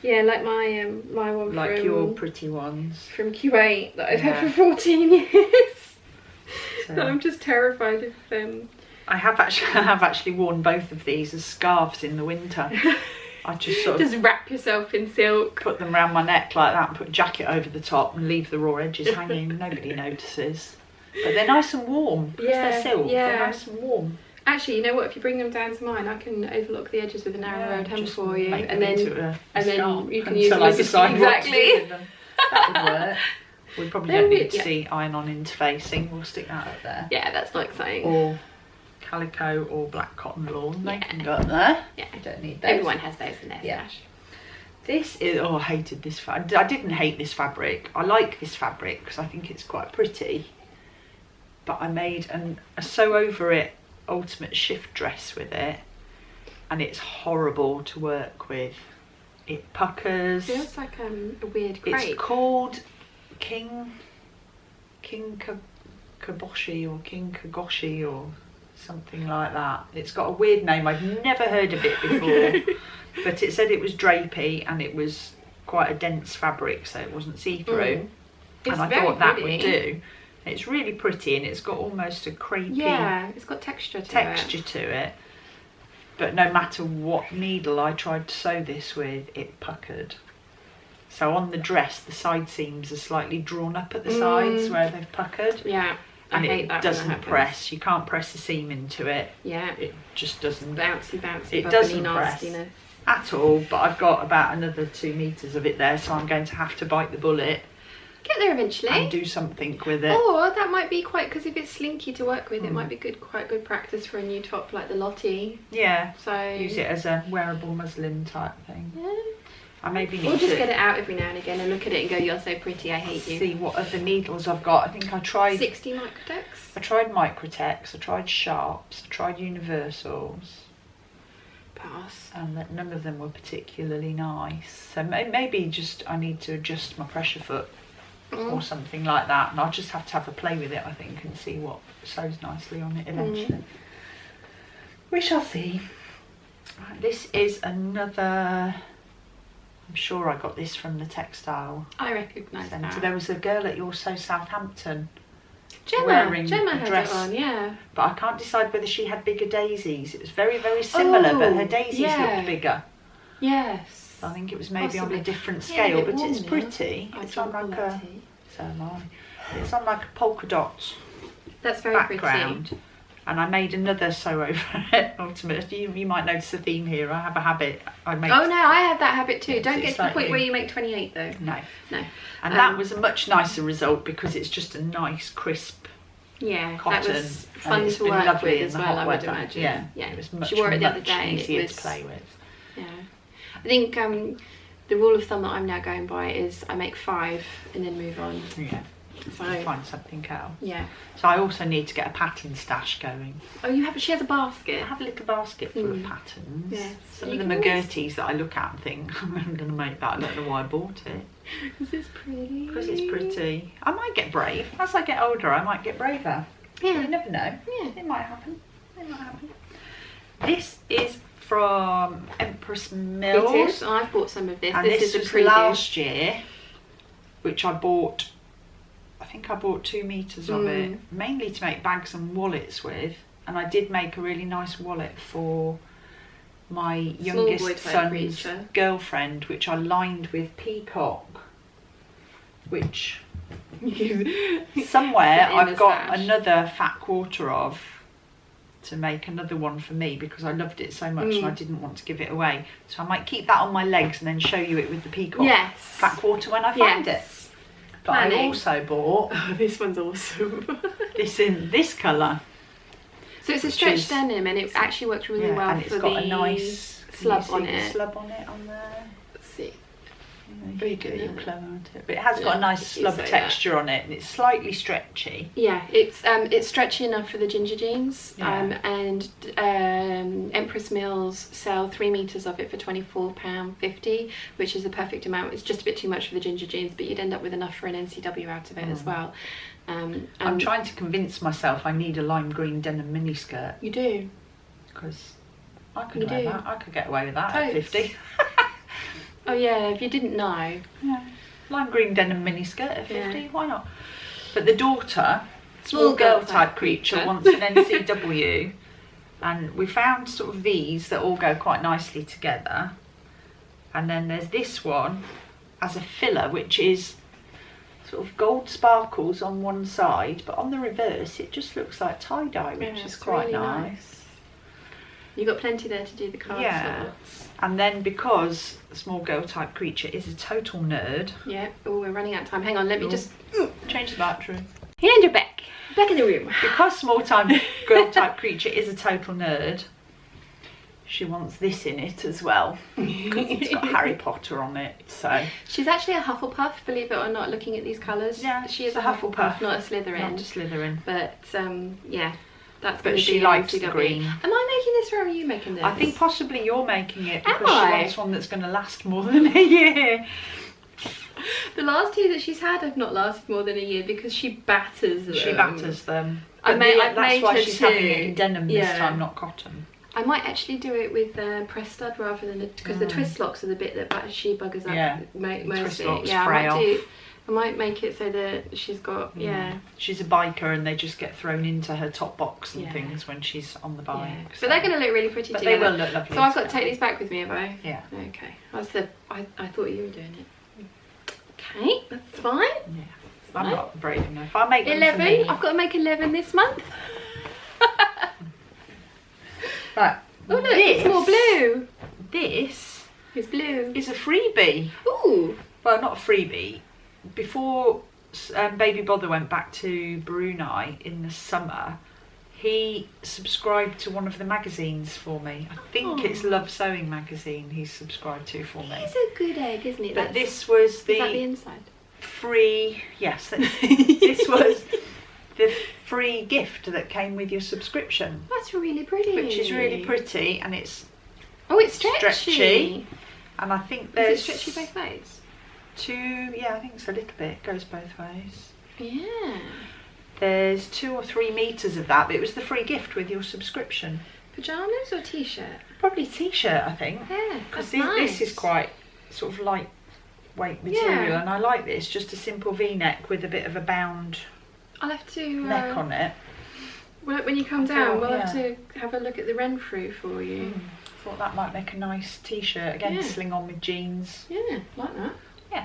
Speaker 2: Yeah, like my my one
Speaker 1: like
Speaker 2: from
Speaker 1: your pretty ones.
Speaker 2: from Kuwait that I've had
Speaker 1: Yeah.
Speaker 2: for 14 years.
Speaker 1: So
Speaker 2: I'm just terrified of them.
Speaker 1: I have actually worn both of these as scarves in the winter. I just sort of
Speaker 2: Just wrap yourself in silk.
Speaker 1: put them around my neck like that and put a jacket over the top and leave the raw edges hanging. Nobody notices. But they're nice and warm. Because
Speaker 2: Yeah,
Speaker 1: they're silk.
Speaker 2: yeah.
Speaker 1: They're nice and warm.
Speaker 2: Actually, you know what? If you bring them down to mine, I can overlook the edges with a narrow hem
Speaker 1: just
Speaker 2: for you,
Speaker 1: make
Speaker 2: and
Speaker 1: them
Speaker 2: then
Speaker 1: into a
Speaker 2: and then
Speaker 1: scarf
Speaker 2: you can
Speaker 1: until
Speaker 2: use them
Speaker 1: I
Speaker 2: as a
Speaker 1: decide what to do
Speaker 2: exactly.
Speaker 1: with them. That would work. We probably
Speaker 2: They're
Speaker 1: don't need
Speaker 2: weird,
Speaker 1: to
Speaker 2: yeah.
Speaker 1: see iron-on interfacing. We'll stick that up there.
Speaker 2: Yeah, that's not exciting.
Speaker 1: Or calico or black cotton lawn. They
Speaker 2: Yeah.
Speaker 1: can go up there.
Speaker 2: Yeah.
Speaker 1: You don't need those.
Speaker 2: Everyone has those in their
Speaker 1: Yeah.
Speaker 2: stash.
Speaker 1: This is, oh, I hated this fabric. I didn't hate this fabric. I like this fabric because I think it's quite pretty. But I made a sew over it ultimate shift dress with it. and it's horrible to work with. It puckers.
Speaker 2: Feels like a weird crepe.
Speaker 1: It's called King Kaboshi or King Kagoshi or something like that. It's got a weird name. I've never heard of it before. But it said it was drapey and it was quite a dense fabric, so it wasn't see-through. And I thought that would do. It's really pretty, and it's got almost a crepey
Speaker 2: it's got texture
Speaker 1: to it. But no matter what needle I tried to sew this with, it puckered. So on the dress, the side seams are slightly drawn up at the sides where they've puckered.
Speaker 2: Yeah.
Speaker 1: And it doesn't press. You can't press a seam into it.
Speaker 2: Yeah.
Speaker 1: It just doesn't.
Speaker 2: Bouncy.
Speaker 1: It doesn't press at all. But I've got about another 2 meters of it there, so I'm going to have to bite the bullet.
Speaker 2: Get there eventually.
Speaker 1: And do something with it.
Speaker 2: Or that might be quite, because if it's slinky to work with, it might be quite good practice for a new top like the Lottie.
Speaker 1: Yeah.
Speaker 2: So
Speaker 1: use it as a wearable muslin type thing.
Speaker 2: Yeah.
Speaker 1: I maybe need
Speaker 2: or just
Speaker 1: to
Speaker 2: get it out every now and again and look at it and go, you're so pretty, I hate you.
Speaker 1: See what other needles I've got. I think I tried
Speaker 2: 60 Microtex.
Speaker 1: I tried Microtex, I tried Sharps, I tried Universals.
Speaker 2: Pass.
Speaker 1: And that none of them were particularly nice. So maybe just I need to adjust my pressure foot or something like that, and I'll just have to have a play with it, I think, and see what sews nicely on it eventually. We shall see. Right, this is another. I'm sure I got this from the textile
Speaker 2: I recognise that.
Speaker 1: There was a girl at your Sew Southampton
Speaker 2: Gemma
Speaker 1: wearing
Speaker 2: had
Speaker 1: a dress,
Speaker 2: it on, yeah.
Speaker 1: but I can't decide whether she had bigger daisies. It was very, very similar, but her daisies looked bigger.
Speaker 2: Yes.
Speaker 1: I think it was maybe
Speaker 2: Possibly.
Speaker 1: on a different scale, but it's
Speaker 2: warm,
Speaker 1: pretty.
Speaker 2: Yeah.
Speaker 1: It's on like a so am I. It's on like a polka dot
Speaker 2: That's very
Speaker 1: background.
Speaker 2: pretty.
Speaker 1: And I made another sew over it. Ultimate. You might notice a theme here. I have a habit. I make.
Speaker 2: Oh no, I have that habit too. Don't get to the
Speaker 1: slightly...
Speaker 2: point where you make 28 though.
Speaker 1: No. And
Speaker 2: that
Speaker 1: that was a much nicer result because it's just a nice crisp.
Speaker 2: Yeah,
Speaker 1: cotton,
Speaker 2: that was fun
Speaker 1: it's
Speaker 2: to
Speaker 1: been
Speaker 2: work
Speaker 1: lovely
Speaker 2: with
Speaker 1: in
Speaker 2: as
Speaker 1: the
Speaker 2: well,
Speaker 1: hot
Speaker 2: I would
Speaker 1: weather.
Speaker 2: imagine.
Speaker 1: Yeah, it was much,
Speaker 2: she wore it the other
Speaker 1: much
Speaker 2: day.
Speaker 1: easier to play with.
Speaker 2: Yeah, I think the rule of thumb that I'm now going by is I make 5 and then move on.
Speaker 1: Yeah,
Speaker 2: so
Speaker 1: find something else.
Speaker 2: Yeah.
Speaker 1: So I also need to get a pattern stash going.
Speaker 2: Oh, she has a basket.
Speaker 1: I have a little basket full of patterns.
Speaker 2: Yes.
Speaker 1: Some of them are Gerties that I look at and think, I'm going to make that. I don't know why I bought it.
Speaker 2: Is this pretty?
Speaker 1: Because it's pretty. I might get brave. As I get older, I might get braver.
Speaker 2: Yeah.
Speaker 1: You never know.
Speaker 2: Yeah.
Speaker 1: It might happen. This is from Empress Mills.
Speaker 2: It is. I've bought some of this.
Speaker 1: And
Speaker 2: this
Speaker 1: is
Speaker 2: is a
Speaker 1: was
Speaker 2: preview.
Speaker 1: last year, which I bought. I think I bought 2 meters of it, mainly to make bags and wallets with. And I did make a really nice wallet for my youngest son's girlfriend, which I lined with peacock, which somewhere I've got another fat quarter of to make another one for me because I loved it so much and I didn't want to give it away. So I might keep that on my legs and then show you it with the peacock fat quarter when I find it. But I also bought
Speaker 2: this one's awesome.
Speaker 1: this in this colour.
Speaker 2: So it's a stretch denim and it actually works really well
Speaker 1: and
Speaker 2: for
Speaker 1: it's got
Speaker 2: the
Speaker 1: a nice
Speaker 2: slub on it.
Speaker 1: Slub on it on there.
Speaker 2: Let's see.
Speaker 1: Very good. But it has got a nice slub texture on it and it's slightly stretchy.
Speaker 2: Yeah, it's stretchy enough for the ginger jeans. And Empress Mills sell 3 meters of it for £24.50, which is the perfect amount. It's just a bit too much for the ginger jeans, but you'd end up with enough for an NCW out of it as well.
Speaker 1: I'm trying to convince myself I need a lime green denim miniskirt.
Speaker 2: You do?
Speaker 1: Because I could wear that. I could get away with that at 50.
Speaker 2: Oh yeah, if you didn't know.
Speaker 1: Yeah. Lime green denim miniskirt at 50, why not? But the daughter,
Speaker 2: small
Speaker 1: girl type creature, wants an NCW. And we found sort of these that all go quite nicely together. And then there's this one as a filler, which is sort of gold sparkles on one side, but on the reverse it just looks like tie-dye, which is quite really nice.
Speaker 2: You've got plenty there to do the card sorts.
Speaker 1: And then because the small girl type creature is a total nerd.
Speaker 2: Yeah. Oh, we're running out of time. Hang on, let me just
Speaker 1: change the battery.
Speaker 2: And you're back. Back in the room.
Speaker 1: Because small time girl type creature is a total nerd, she wants this in it as well. Because it's got Harry Potter on it. So
Speaker 2: she's actually a Hufflepuff, believe it or not, looking at these colours.
Speaker 1: Yeah,
Speaker 2: she is a Hufflepuff, not a Slytherin.
Speaker 1: Not a Slytherin.
Speaker 2: But yeah. That's
Speaker 1: but
Speaker 2: gonna
Speaker 1: she
Speaker 2: be
Speaker 1: likes
Speaker 2: LCW.
Speaker 1: the green.
Speaker 2: Am I making this or are you making this?
Speaker 1: I think possibly you're making it
Speaker 2: Am
Speaker 1: because she
Speaker 2: I?
Speaker 1: wants one that's going to last more than a year.
Speaker 2: The last two that she's had have not lasted more than a year because she batters them.
Speaker 1: She batters them.
Speaker 2: I've
Speaker 1: But
Speaker 2: made
Speaker 1: that's why
Speaker 2: her
Speaker 1: she's having it
Speaker 2: two.
Speaker 1: in denim this
Speaker 2: Yeah.
Speaker 1: time, not cotton.
Speaker 2: I might actually do it with press stud rather than because the twist locks are the bit that she buggers up.
Speaker 1: Yeah,
Speaker 2: Mostly.
Speaker 1: twist locks
Speaker 2: Yeah,
Speaker 1: fray
Speaker 2: I might make it so that she's got
Speaker 1: She's a biker and they just get thrown into her top box and
Speaker 2: Yeah.
Speaker 1: things when she's on the bike.
Speaker 2: Yeah.
Speaker 1: So.
Speaker 2: But they're going to look really pretty
Speaker 1: But
Speaker 2: together.
Speaker 1: they will look lovely.
Speaker 2: So I've got to take these back with me, have I?
Speaker 1: Yeah.
Speaker 2: Okay. I thought you were doing it. Okay, that's fine.
Speaker 1: Yeah. I'm not brave enough. I'll make them
Speaker 2: 11.
Speaker 1: for me.
Speaker 2: I've got to make 11 this month.
Speaker 1: Right.
Speaker 2: Oh look, it's more blue.
Speaker 1: This
Speaker 2: It's blue.
Speaker 1: is a freebie.
Speaker 2: Ooh.
Speaker 1: Well, not a freebie. Before Baby Bother went back to Brunei in the summer, he subscribed to one of the magazines for me. I think it's Love Sewing magazine he's subscribed to for me.
Speaker 2: It's a good egg, isn't it?
Speaker 1: But this was
Speaker 2: Is that the inside?
Speaker 1: free. Yes, this was the free gift that came with your subscription,
Speaker 2: That's really pretty.
Speaker 1: which is really pretty, and it's
Speaker 2: Oh, it's stretchy.
Speaker 1: stretchy. And I think
Speaker 2: Is
Speaker 1: there's
Speaker 2: it stretchy both ways?
Speaker 1: I think it's a little bit. It goes both ways.
Speaker 2: Yeah.
Speaker 1: There's 2 or 3 meters of that, but it was the free gift with your subscription.
Speaker 2: Pyjamas or t-shirt?
Speaker 1: Probably t-shirt, I think,
Speaker 2: Yeah,
Speaker 1: because
Speaker 2: that's nice.
Speaker 1: this is quite sort of lightweight material,
Speaker 2: Yeah.
Speaker 1: and I like this. Just a simple V-neck with a bit of a bound
Speaker 2: I'll have to
Speaker 1: neck on it.
Speaker 2: when you come
Speaker 1: I
Speaker 2: down,
Speaker 1: thought,
Speaker 2: we'll have to have a look at the Renfrew for you.
Speaker 1: Thought that might make a nice t-shirt again,
Speaker 2: Yeah.
Speaker 1: sling on with jeans.
Speaker 2: Yeah, like that.
Speaker 1: Yeah,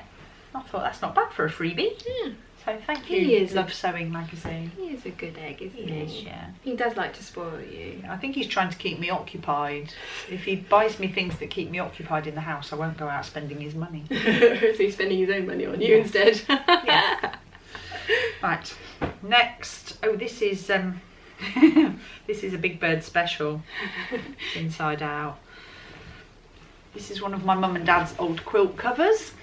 Speaker 1: I thought that's not bad for a freebie.
Speaker 2: Yeah.
Speaker 1: So thank
Speaker 2: He
Speaker 1: you,
Speaker 2: is
Speaker 1: Love Sewing magazine.
Speaker 2: He is a good egg, isn't
Speaker 1: He
Speaker 2: he?
Speaker 1: is, yeah.
Speaker 2: He does like to spoil you.
Speaker 1: I think he's trying to keep me occupied. If he buys me things that keep me occupied in the house, I won't go out spending his money.
Speaker 2: So he's spending his own money on you instead.
Speaker 1: Yeah. Right, next. Oh, this is this is a Big Bird special. Inside out. This is one of my mum and dad's old quilt covers.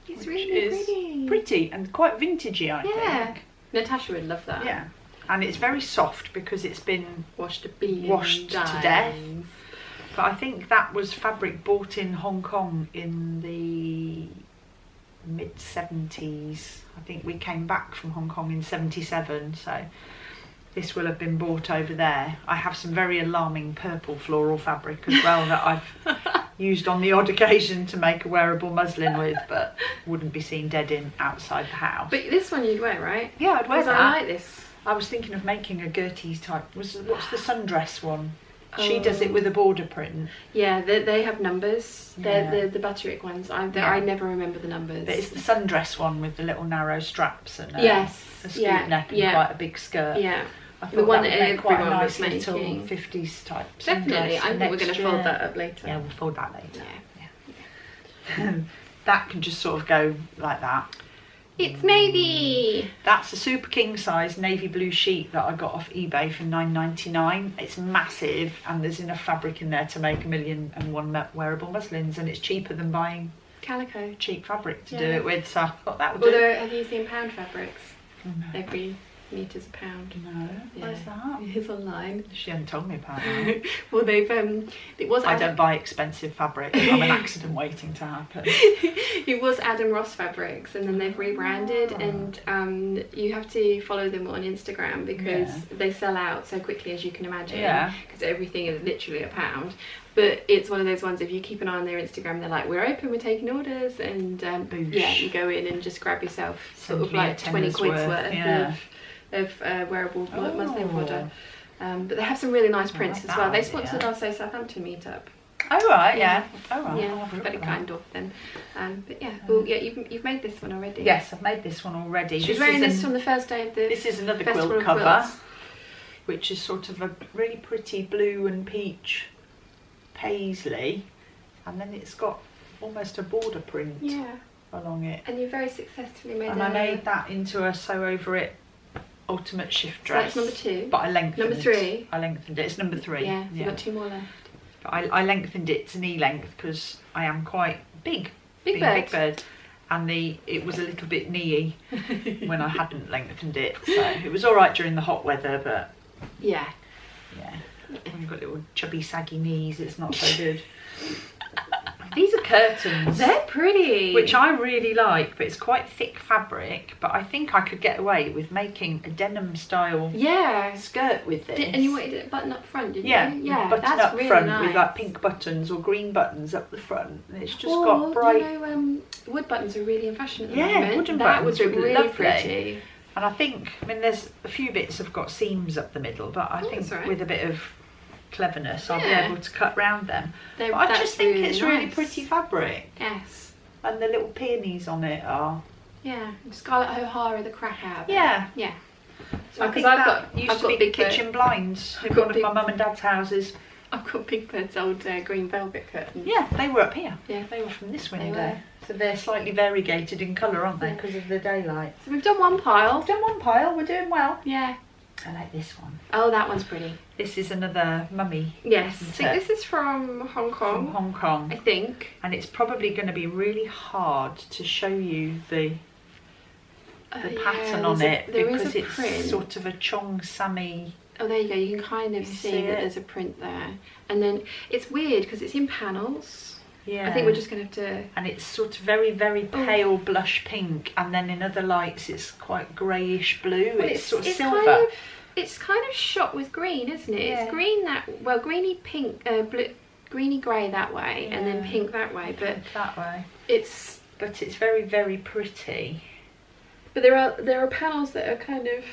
Speaker 2: It's
Speaker 1: which
Speaker 2: really
Speaker 1: is pretty and quite vintagey, I think.
Speaker 2: Natasha would love that.
Speaker 1: Yeah, and it's very soft because it's been
Speaker 2: Washed to beans.
Speaker 1: washed to death. But I think that was fabric bought in Hong Kong in the mid-70s. I think we came back from Hong Kong in 77, so this will have been bought over there. I have some very alarming purple floral fabric as well that I've used on the odd occasion to make a wearable muslin with, but wouldn't be seen dead in outside the house.
Speaker 2: But this one you'd wear, right?
Speaker 1: Yeah, I'd wear
Speaker 2: Because
Speaker 1: that.
Speaker 2: I like this.
Speaker 1: I was thinking of making a Gertie's type. What's the sundress one? She does it with a border print.
Speaker 2: Yeah, they have numbers.
Speaker 1: Yeah.
Speaker 2: They're the Butterick ones. I never remember the numbers.
Speaker 1: But it's the sundress one with the little narrow straps and
Speaker 2: yes,
Speaker 1: a scoop neck and quite a big skirt.
Speaker 2: Yeah,
Speaker 1: I thought
Speaker 2: the one
Speaker 1: that
Speaker 2: that
Speaker 1: would make quite a
Speaker 2: everyone
Speaker 1: nice
Speaker 2: was
Speaker 1: little
Speaker 2: making.
Speaker 1: 50s type
Speaker 2: Definitely.
Speaker 1: sundress
Speaker 2: I think we're going
Speaker 1: next
Speaker 2: to fold
Speaker 1: year.
Speaker 2: that up later.
Speaker 1: Yeah, we'll fold that later.
Speaker 2: Yeah.
Speaker 1: That can just sort of go like that.
Speaker 2: It's maybe.
Speaker 1: That's a super king size navy blue sheet that I got off eBay for $9.99. It's massive and there's enough fabric in there to make 1,001 wearable muslins, and it's cheaper than buying
Speaker 2: Calico.
Speaker 1: cheap fabric to do
Speaker 2: Yeah.
Speaker 1: it with, so I thought that would do.
Speaker 2: Although, have you seen pound fabrics?
Speaker 1: No.
Speaker 2: Every meter's a pound.
Speaker 1: No, where's that?
Speaker 2: It's online.
Speaker 1: She hadn't told me about that.
Speaker 2: Well, they've it was.
Speaker 1: I don't buy expensive fabric. I'm an accident waiting to happen.
Speaker 2: It was Adam Ross Fabrics, and then they've rebranded, and you have to follow them on Instagram because they sell out so quickly, as you can imagine.
Speaker 1: Yeah.
Speaker 2: Because everything is literally a pound. But it's one of those ones, if you keep an eye on their Instagram, they're like, we're open, we're taking orders, and yeah, you go in and just grab yourself sort of like 20 quid's worth of wearable muslin fodder. But they have some really nice prints as well. They sponsored our So Southampton meetup.
Speaker 1: Oh right, yeah. Oh right.
Speaker 2: Yeah, very kind of them. But yeah, well, yeah, you've made this one already.
Speaker 1: Yes, I've made this one already.
Speaker 2: She's wearing this on the first day of the.
Speaker 1: This is another
Speaker 2: Festival
Speaker 1: quilt
Speaker 2: of
Speaker 1: cover,
Speaker 2: Quilts.
Speaker 1: which is sort of a really pretty blue and peach paisley, and then it's got almost a border print along it.
Speaker 2: And you very successfully made.
Speaker 1: And I made that into a sew over it ultimate shift dress.
Speaker 2: So that's number 2.
Speaker 1: But I lengthened.
Speaker 2: Number 3.
Speaker 1: I lengthened it. It's number 3.
Speaker 2: Yeah, so you've got 2 more left.
Speaker 1: But I lengthened it to knee length because I am quite big.
Speaker 2: Big
Speaker 1: being
Speaker 2: bird.
Speaker 1: Big bird. And it was a little bit knee-y when I hadn't lengthened it. So it was all right during the hot weather, but
Speaker 2: Yeah.
Speaker 1: Yeah. When you've got little chubby saggy knees, it's not so good. These are curtains.
Speaker 2: They're pretty.
Speaker 1: Which I really like, but it's quite thick fabric. But I think I could get away with making a denim style skirt with this.
Speaker 2: And you wanted it button up front, didn't
Speaker 1: you?
Speaker 2: Yeah,
Speaker 1: button
Speaker 2: that's
Speaker 1: up
Speaker 2: really
Speaker 1: front
Speaker 2: nice.
Speaker 1: with like pink buttons or green buttons up the front. And it's just
Speaker 2: or,
Speaker 1: got bright.
Speaker 2: You know, wood buttons are really in fashion at the moment.
Speaker 1: Wooden
Speaker 2: that
Speaker 1: buttons
Speaker 2: would look really
Speaker 1: lovely.
Speaker 2: pretty.
Speaker 1: And I think, I mean, there's a few bits have got seams up the middle, but I think with a bit of cleverness, I'll be able to cut round them. But I just think it's really pretty fabric.
Speaker 2: Yes.
Speaker 1: And the little peonies on it are.
Speaker 2: Yeah. Scarlett O'Hara, the crack out.
Speaker 1: Yeah.
Speaker 2: Yeah.
Speaker 1: So I think that used to be big kitchen blinds in one of my mum and dad's houses.
Speaker 2: I've got Big Bird's old green velvet curtains.
Speaker 1: Yeah, they were up here.
Speaker 2: Yeah,
Speaker 1: they were from this window. So they're slightly variegated in colour, aren't they, because of the daylight.
Speaker 2: So we've done one pile.
Speaker 1: We're doing well.
Speaker 2: Yeah.
Speaker 1: I like this one.
Speaker 2: Oh, that one's pretty.
Speaker 1: This is another mummy.
Speaker 2: Yes, I think this is from Hong Kong.
Speaker 1: From Hong Kong.
Speaker 2: I think.
Speaker 1: And it's probably going to be really hard to show you the pattern on it because it's sort of a Chong Sammy.
Speaker 2: Oh, there you go. You can kind of see that there's a print there. And then it's weird because it's in panels.
Speaker 1: Yeah.
Speaker 2: I think we're just going to have to...
Speaker 1: And it's sort of very, very pale blush pink. And then in other lights it's quite greyish blue. Well, it's sort of silver.
Speaker 2: It's kind of shot with green, isn't it?
Speaker 1: Yeah.
Speaker 2: It's green greeny pink, blue, greeny grey that way, and then pink that way. But
Speaker 1: that way. But it's very, very pretty.
Speaker 2: But there are panels that are kind of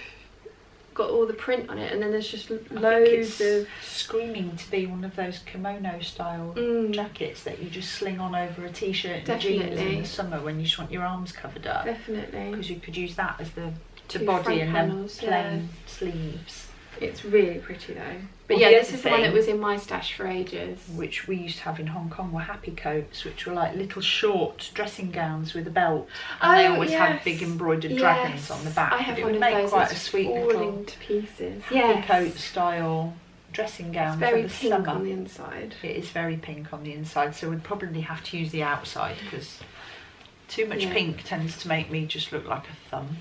Speaker 2: got all the print on it, and then there's just loads of
Speaker 1: screaming to be one of those kimono style jackets that you just sling on over a t-shirt and jeans in the summer when you just want your arms covered up.
Speaker 2: Definitely.
Speaker 1: Because you could use that as the body and then plain sleeves.
Speaker 2: It's really pretty though. But yeah, this is the one that was in my stash for ages.
Speaker 1: Which we used to have in Hong Kong were happy coats, which were like little short dressing gowns with a belt. And they always had big embroidered dragons on the back.
Speaker 2: I have one of those quite a sweet falling to pieces.
Speaker 1: Happy coat style dressing gown for the summer.
Speaker 2: It's very pink on the inside.
Speaker 1: It is very pink on the inside, so we'd probably have to use the outside because too much pink tends to make me just look like a thumb.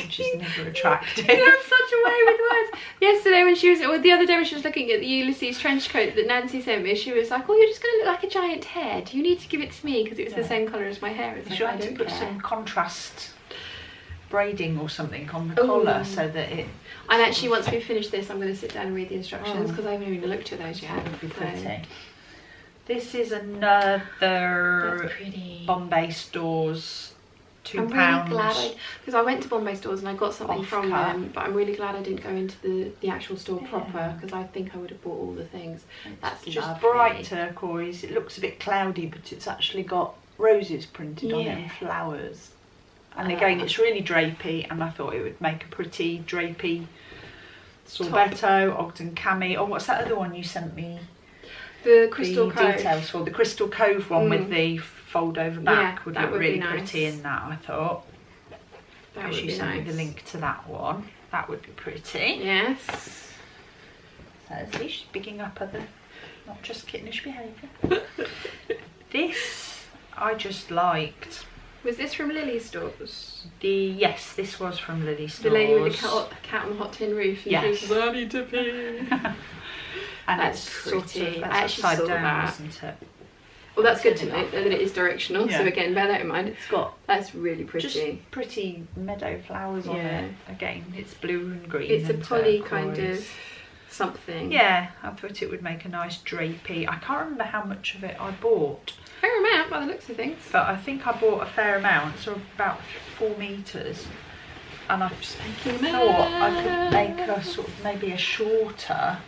Speaker 1: Which is never attractive.
Speaker 2: You have such a way with words. Yesterday when she was, or the other day when she was looking at the Ulysses trench coat that Nancy sent me, she was like, "Oh, you're just going to look like a giant head. You need to give it to me because it was the same colour as my hair." It's
Speaker 1: you have to put some contrast braiding or something on the collar so that it...
Speaker 2: And actually, once we finish this, I'm going to sit down and read the instructions because I haven't even looked at those yet.
Speaker 1: That would be pretty. This is another Bombay Stores £2.
Speaker 2: I'm really glad because I went to Bombay Stores and I got something from them, but I'm really glad I didn't go into the actual store proper because I think I would have bought all the things. That's
Speaker 1: just bright turquoise. It looks a bit cloudy, but it's actually got roses printed on it and flowers. And again, it's really drapey, and I thought it would make a pretty drapey sorbetto, Ogden cami. Oh, what's that other one you sent me?
Speaker 2: The Crystal Cove.
Speaker 1: Details for the Crystal Cove one with the fold over back would look really pretty in that, I thought.
Speaker 2: That would
Speaker 1: be nice. Sent me the link to that one. That would be pretty.
Speaker 2: Yes.
Speaker 1: So see, she's bigging up other, not just kittenish behaviour. This I just liked.
Speaker 2: Was this from Lily Stores?
Speaker 1: Yes, this was from Lily Stores.
Speaker 2: The lady with the cat on the hot tin roof. And
Speaker 1: yes.
Speaker 2: She was, I need to pee.
Speaker 1: And that's pretty. That's
Speaker 2: I actually
Speaker 1: upside
Speaker 2: saw
Speaker 1: down,
Speaker 2: that.
Speaker 1: isn't it?
Speaker 2: Well, that's good to know that it is directional. So again, bear that in mind.
Speaker 1: It's got
Speaker 2: that's really pretty.
Speaker 1: Just pretty meadow flowers on it. Again, it's blue and green.
Speaker 2: It's a poly
Speaker 1: turquoise.
Speaker 2: kind of something.
Speaker 1: Yeah, I thought it would make a nice drapey. I can't remember how much of it I bought.
Speaker 2: Fair amount by the looks of things.
Speaker 1: But I think I bought a fair amount, so about 4 metres. And I thought I could make a sort of maybe a shorter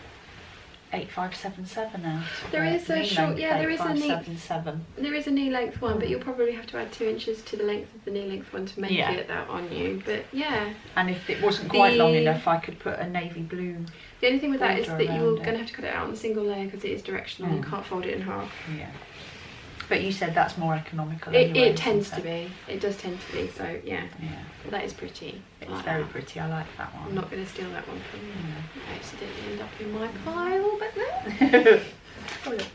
Speaker 1: 8577 out.
Speaker 2: There is a short, there is a knee.
Speaker 1: 8577.
Speaker 2: There is a knee length one, but you'll probably have to add 2 inches to the length of the knee length one to make it that on you. But yeah.
Speaker 1: And if it wasn't quite long enough, I could put a navy blue.
Speaker 2: The only thing with that is that you're going to have to cut it out on a single layer because it is directional. You can't fold it in half.
Speaker 1: Yeah. But you said that's more economical.
Speaker 2: It tends to be. It does tend to be. So yeah. Well, that is pretty.
Speaker 1: It's very pretty. I like that one.
Speaker 2: I'm not going to steal that one from you. I accidentally end up in my pile, but no.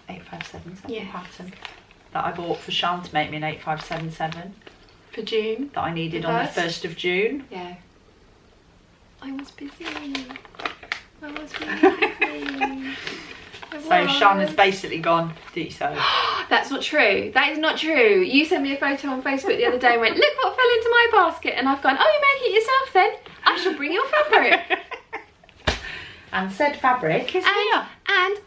Speaker 1: 8577 pattern that I bought for Sean to make me an 8577
Speaker 2: for June.
Speaker 1: That I needed on the 1st of June.
Speaker 2: Yeah. I was busy. I was really busy.
Speaker 1: So Shana's basically gone, do you sew?
Speaker 2: That's not true. That is not true. You sent me a photo on Facebook the other day and went, look what fell into my basket. And I've gone, oh, you make it yourself then? I shall bring your fabric.
Speaker 1: And said fabric is here.
Speaker 2: And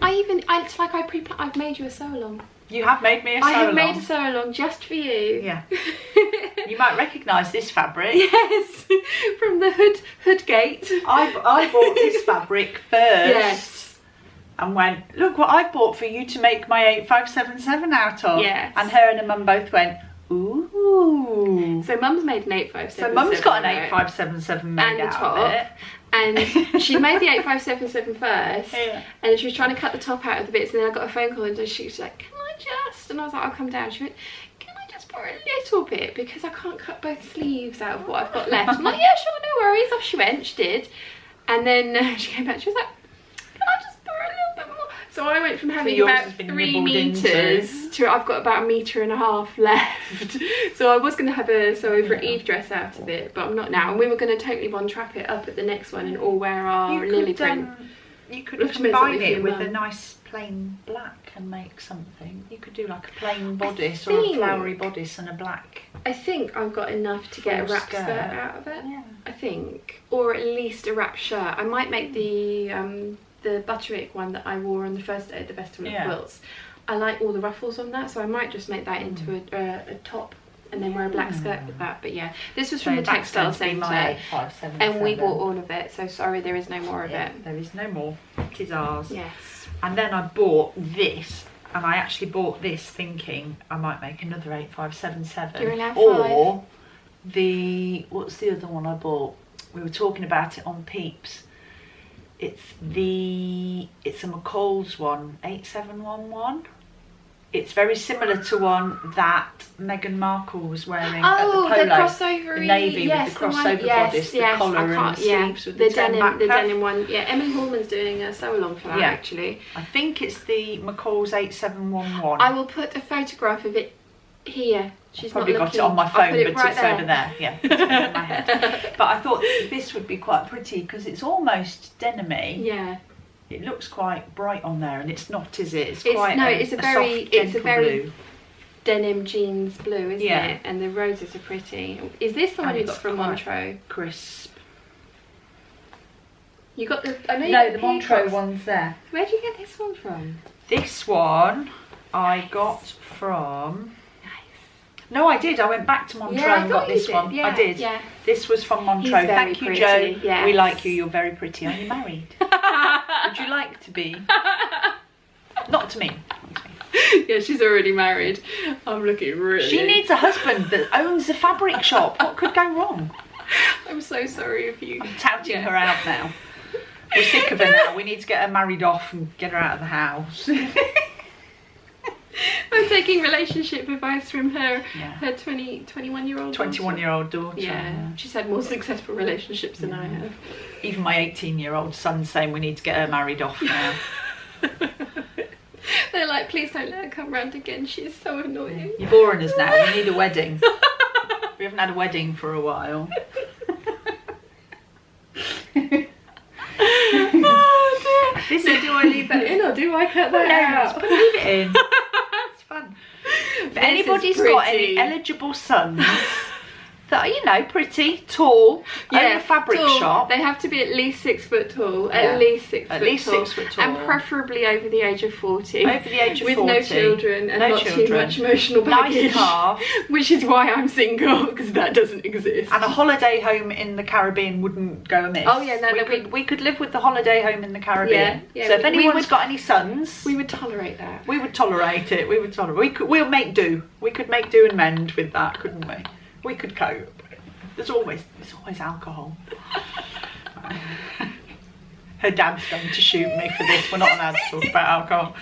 Speaker 2: it's like I've made you a sew along.
Speaker 1: You have made me a sew along.
Speaker 2: I have made a sew along just for you.
Speaker 1: Yeah. You might recognise this fabric.
Speaker 2: Yes, from the hood gate.
Speaker 1: I bought this fabric first.
Speaker 2: Yes.
Speaker 1: And went, look what I bought for you to make my 8577 out of.
Speaker 2: Yes.
Speaker 1: And her and her mum both went, ooh.
Speaker 2: So Mum's made an 8577.
Speaker 1: So Mum's got an 8577 made
Speaker 2: and
Speaker 1: out
Speaker 2: the top.
Speaker 1: of it.
Speaker 2: And she made the 8577 first.
Speaker 1: Yeah.
Speaker 2: And she was trying to cut the top out of the bits. And then I got a phone call and she was like, can I just? And I was like, I'll come down. She went, can I just borrow a little bit? Because I can't cut both sleeves out of what I've got left. I'm like, yeah, sure, no worries. Off she went. She did. And then she came back. She was like, can I just borrow a little bit more? So I went from having about 3 meters to I've got about 1.5 meters left. So I was going to have a sew over Eve dress out of it, but I'm not now. And we were going to totally Von Trapp it up at the next one and all wear our lily print.
Speaker 1: You could combine it with a nice plain black and make something. You could do like a plain bodice or a flowery bodice and a black.
Speaker 2: I think I've got enough to get a wrap skirt out of it.
Speaker 1: Yeah.
Speaker 2: I think, or at least a wrap shirt. I might make the Butterick one that I wore on the first day at the Festival of Quilts. I like all the ruffles on that, so I might just make that into a top and then wear a black skirt with that. But yeah, this was from the textile centre and we bought all of it, so sorry there is no more of it.
Speaker 1: There is no more. It is ours.
Speaker 2: Yes.
Speaker 1: And then I bought this, and I actually bought this thinking I might make another 8577.
Speaker 2: You're allowed
Speaker 1: or what's the other one I bought? We were talking about it on Peeps. It's a McCall's one, 8711. It's very similar to one that Meghan Markle was wearing at the polo.
Speaker 2: The crossover,
Speaker 1: the navy with the crossover bodice, the collar and the sleeves with the
Speaker 2: denim one. Yeah, Emily Hallman's doing a sew along for that actually.
Speaker 1: I think it's the McCall's 8711.
Speaker 2: I will put a photograph of it here. She's
Speaker 1: probably got it on my phone, but it's over there. Yeah, it's in my head. But I thought this would be quite pretty because it's almost denim-y.
Speaker 2: Yeah.
Speaker 1: It looks quite bright on there, and it's not, is it?
Speaker 2: It's a very
Speaker 1: blue.
Speaker 2: Denim jeans blue, isn't it? And the roses are pretty. Is this the one you got from Montreux?
Speaker 1: Crisp.
Speaker 2: You got the.
Speaker 1: The Montreux one's there.
Speaker 2: Where did you get this one from?
Speaker 1: This one I got from. No, I did. I went back to Montreux and got this one.
Speaker 2: Yeah,
Speaker 1: I did.
Speaker 2: Yeah.
Speaker 1: This was from Montreux. Thank you,
Speaker 2: pretty.
Speaker 1: Joe.
Speaker 2: Yes.
Speaker 1: We like you. You're very pretty. Are you married? Would you like to be? Not to me.
Speaker 2: Yeah, she's already married. I'm looking really.
Speaker 1: She needs a husband that owns a fabric shop. What could go wrong?
Speaker 2: I'm so sorry if you.
Speaker 1: I'm touting her out now. We're sick of her now. We need to get her married off and get her out of the house.
Speaker 2: I'm taking relationship advice from her 21-year-old
Speaker 1: 21-year-old daughter.
Speaker 2: Yeah, she's had more successful relationships than I have.
Speaker 1: Even my 18-year-old son's saying we need to get her married off now.
Speaker 2: They're like, please don't let her come round again, she's so annoying.
Speaker 1: You're boring us now, we need a wedding. We haven't had a wedding for a while.
Speaker 2: Oh dear. So do I leave that in or do I cut that out?
Speaker 1: No, leave it in. It's fun. If anybody's got any eligible sons that are, you know, pretty, tall, own a fabric shop.
Speaker 2: They have to be at least 6 foot tall. At least 6 foot tall.
Speaker 1: At least 6 foot tall.
Speaker 2: And preferably over the age of 40.
Speaker 1: Over the age of 40.
Speaker 2: With no children and not too much emotional baggage.
Speaker 1: Nice car.
Speaker 2: Which is why I'm single, because that doesn't exist.
Speaker 1: And a holiday home in the Caribbean wouldn't go amiss.
Speaker 2: Oh yeah, no,
Speaker 1: we could live with the holiday home in the Caribbean.
Speaker 2: Yeah,
Speaker 1: so if anyone's got any sons,
Speaker 2: we would tolerate that.
Speaker 1: We would tolerate it. We would tolerate. We'll make do. We could make do and mend with that, couldn't we? We could cope. There's always alcohol. Her dad's going to shoot me for this. We're not allowed to talk about alcohol.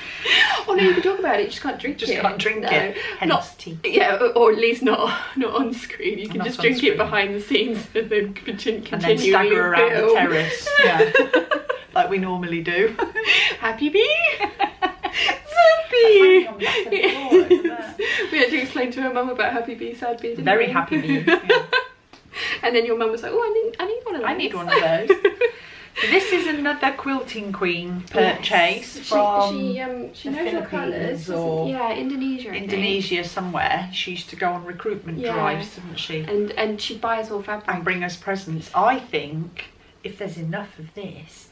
Speaker 2: Oh no, you can talk about it. You just can't drink it.
Speaker 1: Just can't drink it. Hence tea.
Speaker 2: Yeah, or at least not on screen. You can just drink it behind the scenes and then continue.
Speaker 1: And then stagger around the terrace. Yeah, like we normally do.
Speaker 2: Happy bee. Happy. We had to explain to her mum about happy bee, sad bee.
Speaker 1: Very happy bee. Yeah.
Speaker 2: And then your mum was like, oh, I need one of those.
Speaker 1: I need one of those. So this is another Quilting Queen purchase from
Speaker 2: she
Speaker 1: the
Speaker 2: knows your colours.
Speaker 1: or
Speaker 2: Indonesia. I think.
Speaker 1: Indonesia somewhere. She used to go on recruitment drives, didn't she?
Speaker 2: And she'd buy us all fabric.
Speaker 1: And bring us presents. I think if there's enough of this,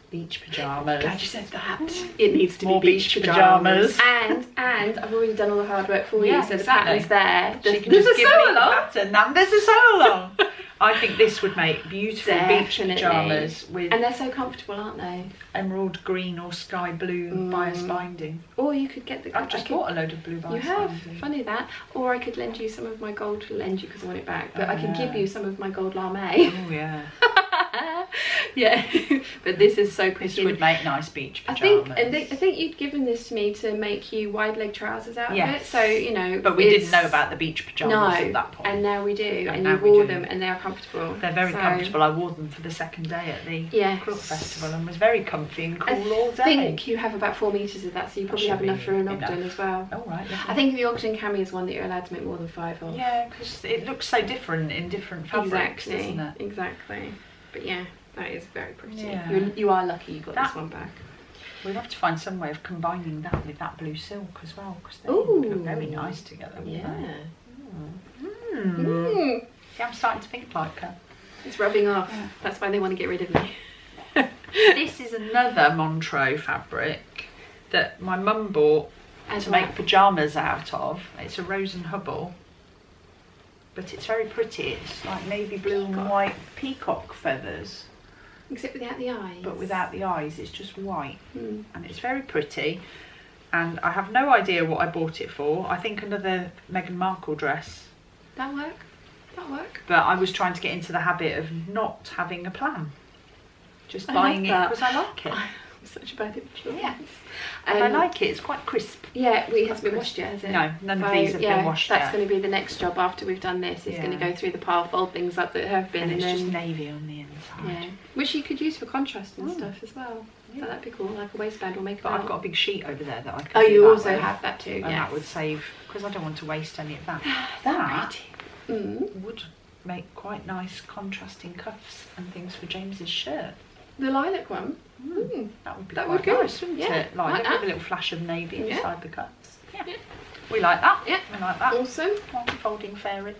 Speaker 1: beach pyjamas.
Speaker 2: Glad you said that. It needs to
Speaker 1: More
Speaker 2: be beach
Speaker 1: pyjamas.
Speaker 2: And I've already done all the hard work for you, so the pattern's there.
Speaker 1: She can just give me the pattern. And there's a sew along. I think this would make beautiful beach pyjamas with,
Speaker 2: and they're so comfortable, aren't they?
Speaker 1: Emerald green or sky blue bias binding.
Speaker 2: Or you could get the.
Speaker 1: I've just bought a load of blue bias binding.
Speaker 2: You have, funny that. Or I could lend you some of my gold. Lend you because I want it back, but I could give you some of my gold lame.
Speaker 1: Oh yeah.
Speaker 2: Yeah, but this is so pretty.
Speaker 1: This would make nice beach pyjamas.
Speaker 2: I think you'd given this to me to make you wide leg trousers out of it. So you know.
Speaker 1: But we didn't know about the beach pyjamas at that point.
Speaker 2: And now we do, and you wore them, and they're comfortable.
Speaker 1: They're very comfortable. I wore them for the second day at the Quilt Festival and was very comfy and cool all day.
Speaker 2: I think you have about 4 meters of that, so you probably have enough for an Ogden as well.
Speaker 1: Oh right.
Speaker 2: I think the Ogden cami is one that you're allowed to make more than 5 of.
Speaker 1: Yeah, because it looks so different in different fabrics, doesn't it?
Speaker 2: Exactly. But yeah. That is very pretty.
Speaker 1: Yeah.
Speaker 2: You are lucky you got this one back.
Speaker 1: We'll have to find some way of combining that with that blue silk as well, because they look very nice together.
Speaker 2: Yeah.
Speaker 1: See, I'm starting to think like her.
Speaker 2: It's rubbing off. Yeah. That's why they want to get rid of me.
Speaker 1: This is another Montreux fabric that my mum bought to make pyjamas out of. It's a Rose and Hubble. But it's very pretty. It's like navy blue and white peacock feathers.
Speaker 2: Except without the eyes.
Speaker 1: But without the eyes, it's just white. And it's very pretty. And I have no idea what I bought it for. I think another Meghan Markle dress.
Speaker 2: That'll work. That'll work.
Speaker 1: But I was trying to get into the habit of not having a plan. Just buying it because I like it.
Speaker 2: I'm such a bad influence.
Speaker 1: Yes. And I like it. It's quite crisp.
Speaker 2: Yeah, it hasn't been washed yet, has it?
Speaker 1: No, none of these have been washed yet.
Speaker 2: That's going to be the next job after we've done this. It's going to go through the pile, fold things up that have been.
Speaker 1: And it's just navy on the inside.
Speaker 2: Yeah. Which you could use for contrast and stuff as well. Yeah. So that'd be cool, like a waistband or makeup.
Speaker 1: But I've got a big sheet over there that I can
Speaker 2: Oh, you also have that too,
Speaker 1: and that would save, because I don't want to waste any of that. That would make quite nice contrasting cuffs and things for James's shirt.
Speaker 2: The lilac one?
Speaker 1: That would be quite nice, wouldn't it? Like with a little flash of navy inside the cuffs. Yeah. We like that. Yeah. We like that.
Speaker 2: Awesome.
Speaker 1: Folding fairy.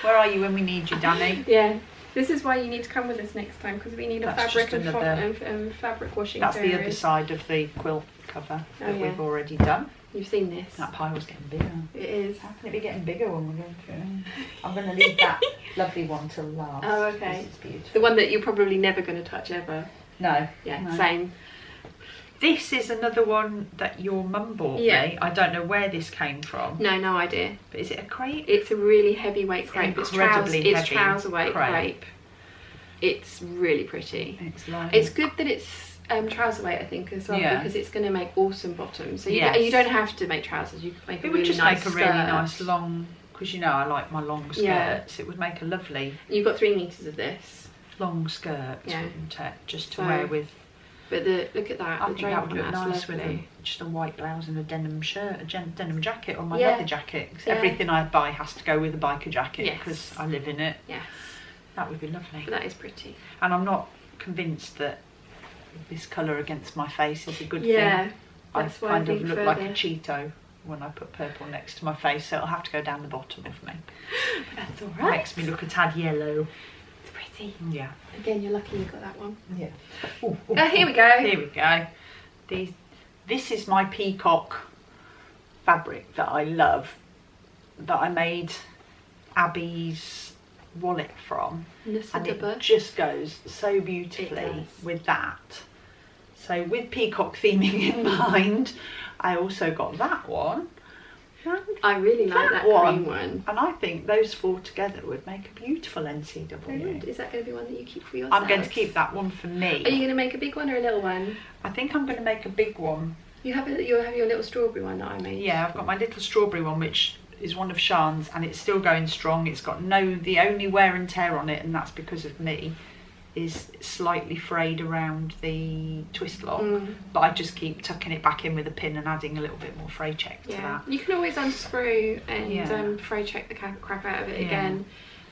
Speaker 1: Where are you when we need you, Danny?
Speaker 2: Yeah. This is why you need to come with us next time, because we need a fabric and fabric washing.
Speaker 1: That's the other side of the quilt cover that we've already done.
Speaker 2: You've seen this.
Speaker 1: That pile's getting bigger.
Speaker 2: It is.
Speaker 1: How can it be getting bigger when we're going through? I'm going to leave that lovely one till last.
Speaker 2: Oh, okay.
Speaker 1: This is beautiful.
Speaker 2: The one that you're probably never going to touch ever.
Speaker 1: No.
Speaker 2: Yeah, no. Same.
Speaker 1: This is another one that your mum bought me. I don't know where this came from.
Speaker 2: No idea.
Speaker 1: But is it a crepe?
Speaker 2: It's a really heavyweight crepe. It's trouser weight crepe. It's really pretty.
Speaker 1: It's lovely.
Speaker 2: It's good that it's trouser weight, I think, as well, because it's going to make awesome bottoms. So you don't have to make trousers. You can make a really nice skirt.
Speaker 1: Really nice long, because you know I like my long skirts. Yeah. It would make a lovely.
Speaker 2: You've got 3 meters of this
Speaker 1: long skirt, wouldn't it? Just to wear with.
Speaker 2: But look at that.
Speaker 1: I think that would look nice with just a white blouse and a denim shirt, a denim jacket, or my leather jacket. Everything I buy has to go with a biker jacket because I live in it.
Speaker 2: Yes.
Speaker 1: That would be lovely.
Speaker 2: But that is pretty.
Speaker 1: And I'm not convinced that this colour against my face is a good thing. I kind of look like a Cheeto when I put purple next to my face, so it'll have to go down the bottom of me.
Speaker 2: But that's all right.
Speaker 1: It makes me look a tad yellow.
Speaker 2: It's pretty.
Speaker 1: Yeah.
Speaker 2: Again, you're lucky you got that one.
Speaker 1: Yeah.
Speaker 2: Here we go.
Speaker 1: Here we go. This is my peacock fabric that I love, that I made Abby's wallet from, and it just goes so beautifully with that. So with peacock theming in mind, I also got that one.
Speaker 2: I really like that green one.
Speaker 1: And I think those 4 together would make a beautiful NCW.
Speaker 2: Is that going to be one that you keep for yourself?
Speaker 1: I'm going to keep that one for me.
Speaker 2: Are you going to make a big one or a little one?
Speaker 1: I think I'm going to make a big one.
Speaker 2: You have your little strawberry one that I made.
Speaker 1: Yeah, I've got my little strawberry one, which is one of Sian's, and it's still going strong. It's got the only wear and tear on it, and that's because of me, is slightly frayed around the twist lock, but I just keep tucking it back in with a pin and adding a little bit more fray check to that.
Speaker 2: You can always unscrew and fray check the crap out of it again.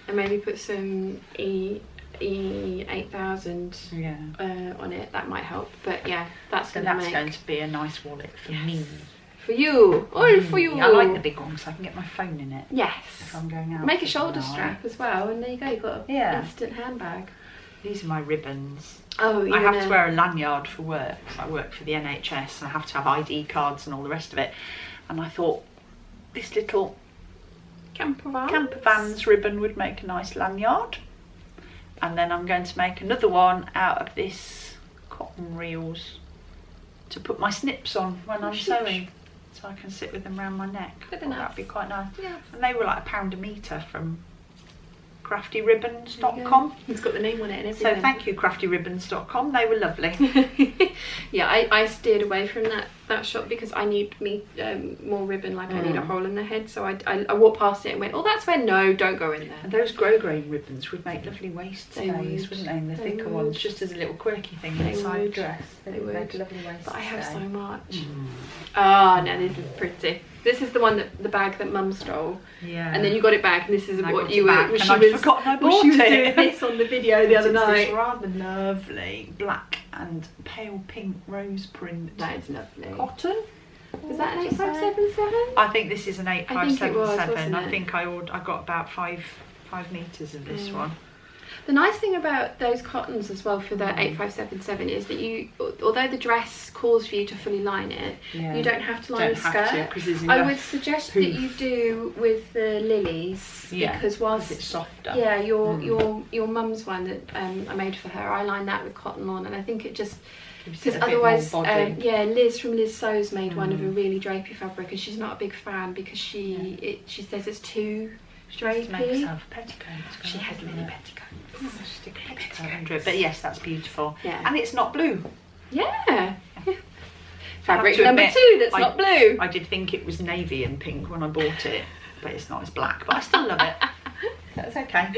Speaker 2: and maybe put some E8000 on it. That might help. But yeah, that's
Speaker 1: So
Speaker 2: going
Speaker 1: that's going to be a nice wallet for me.
Speaker 2: For you, all for you.
Speaker 1: I like the big one because I can get my phone in it.
Speaker 2: Yes.
Speaker 1: If I'm going out.
Speaker 2: Make a shoulder strap as well, and there you go. You've got an instant handbag.
Speaker 1: These are my ribbons.
Speaker 2: Oh,
Speaker 1: I have to wear a lanyard for work. I work for the NHS and I have to have ID cards and all the rest of it. And I thought this little camper vans ribbon would make a nice lanyard. And then I'm going to make another one out of this cotton reels to put my snips on when I'm sewing, so I can sit with them around my neck. That'd be quite nice. Yes. And they were like £1 a metre from craftyribbons.com.
Speaker 2: It's got the name on it and everything.
Speaker 1: So thank you, craftyribbons.com. They were lovely.
Speaker 2: Yeah, I steered away from that shop because I need more ribbon. Like I need a hole in the head. So I walked past it and went, oh, that's where. No, don't go in there.
Speaker 1: And those grosgrain ribbons would make lovely waist stays, wouldn't they? And the thicker ones, just as a little quirky thing inside the dress. They would make lovely waist.
Speaker 2: But I have so much. Ah, now this is pretty. This is the one the bag that Mum stole.
Speaker 1: Yeah.
Speaker 2: And then you got it back, and this is what you
Speaker 1: were. She was
Speaker 2: doing this on the video the other night.
Speaker 1: This rather lovely black and pale pink rose print.
Speaker 2: That is lovely.
Speaker 1: Cotton.
Speaker 2: Is that an 8577?
Speaker 1: I think this is an 8577.
Speaker 2: I
Speaker 1: think I got about 5 metres of this one.
Speaker 2: The nice thing about those cottons as well for the 8577 is that although the dress calls for you to fully line it, you don't have to line the skirt. I would suggest that you do with the lilies, because whilst
Speaker 1: it's softer.
Speaker 2: Yeah, your mum's one that I made for her, I lined that with cotton on, and I think it just. Because otherwise, Liz from Liz Sews made one of a really drapey fabric, and she's not a big fan because she says it's too drapey.
Speaker 1: Make herself a petticoat.
Speaker 2: She has many petticoats.
Speaker 1: Stick a petticoat under it. But yes, that's beautiful.
Speaker 2: Yeah.
Speaker 1: And it's not blue.
Speaker 2: Yeah. Fabric number 2 that's not blue.
Speaker 1: I did think it was navy and pink when I bought it, but it's not. It's black. But I still love it. That's okay.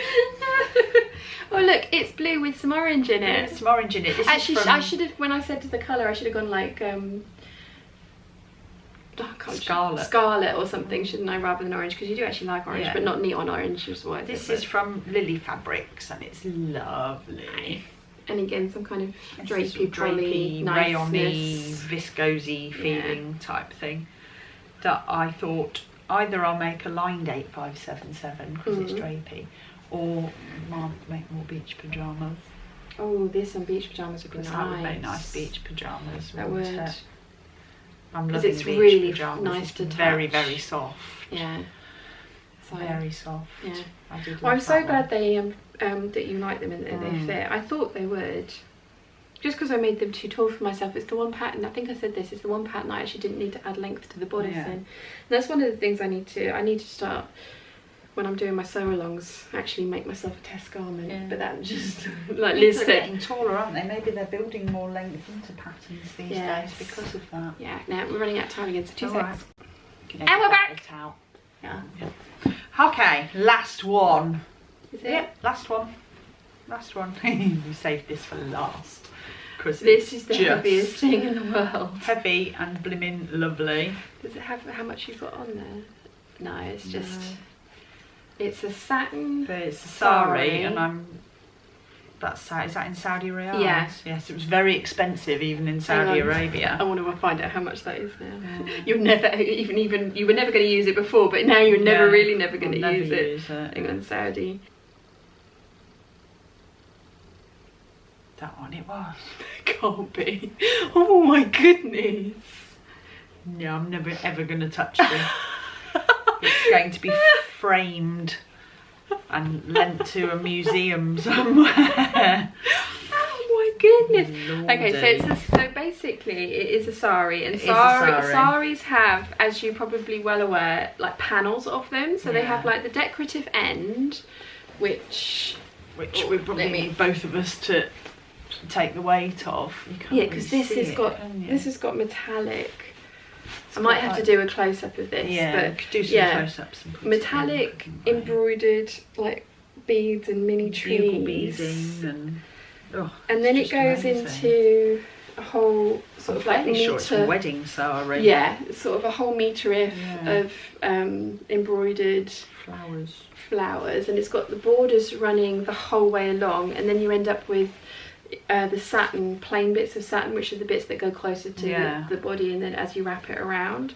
Speaker 2: Oh look, it's blue with some orange in it.
Speaker 1: Some orange in it. This
Speaker 2: Actually, I should have, when I said to the colour, I should have gone like scarlet or something, shouldn't I, rather than orange, because you do actually like orange, but not neon orange. This
Speaker 1: is from Lily Fabrics and it's lovely.
Speaker 2: And again, some kind of drapey,
Speaker 1: rayon-y, viscosy feeling type thing that I thought either I'll make a lined 8577 because it's drapey, or make more beach pyjamas.
Speaker 2: Oh, there's some beach pyjamas would be nice.
Speaker 1: That would make nice beach pyjamas.
Speaker 2: That would.
Speaker 1: I'm loving
Speaker 2: it's
Speaker 1: beach
Speaker 2: really
Speaker 1: pyjamas.
Speaker 2: Nice to touch.
Speaker 1: Very, very soft.
Speaker 2: Yeah.
Speaker 1: So, very soft.
Speaker 2: Yeah.
Speaker 1: I did.
Speaker 2: Well, I'm so glad they that you like them and they fit. I thought they would. Just because I made them too tall for myself. It's the one pattern. I think I said this. It's the one pattern I actually didn't need to add length to the bodice in. And that's one of the things I need to start. When I'm doing my sew-alongs, actually make myself a test garment. Yeah. But that's just like Liz said.
Speaker 1: They're getting taller, aren't they? Maybe they're building more length into patterns these days because of that.
Speaker 2: Yeah. Now we're running out of time again. So 2 seconds.
Speaker 1: And
Speaker 2: we're back.
Speaker 1: Yeah. Okay. Last one.
Speaker 2: Is it?
Speaker 1: Yeah. Last one. We saved this for last. Because
Speaker 2: this is the heaviest thing in the world.
Speaker 1: Heavy and blimmin' lovely.
Speaker 2: Does it have how much you've got on there? No, it's just. It's a satin.
Speaker 1: But it's a sari, and is that in Saudi Arabia?
Speaker 2: Yeah.
Speaker 1: Yes, it was very expensive even in Saudi Arabia.
Speaker 2: I want to find out how much that is now. You're never even you were never going to use it before, but now you're never going to use it. In Saudi.
Speaker 1: That one it was.
Speaker 2: It can't be. Oh my goodness.
Speaker 1: No, I'm never ever going to touch this. It's going to be framed and lent to a museum somewhere.
Speaker 2: Oh my goodness. Lordy. Okay, so basically it is a sari, and saris have, as you're probably well aware, like panels of them. So they have like the decorative end, which we probably need both of us to take the weight of. Because this has got metallic. I might have to do a close-up of this.
Speaker 1: Yeah, but do some close-ups.
Speaker 2: Metallic embroidered like beads and mini trees.
Speaker 1: Beading and
Speaker 2: then it goes into a whole sort of like
Speaker 1: fairly sure it's a
Speaker 2: metre.
Speaker 1: wedding sari.
Speaker 2: Yeah, sort of a whole metre
Speaker 1: Yeah.
Speaker 2: of embroidered
Speaker 1: Flowers.
Speaker 2: and it's got the borders running the whole way along, and then you end up with the satin, plain bits of satin, which are the bits that go closer to the body, and then as you wrap it around.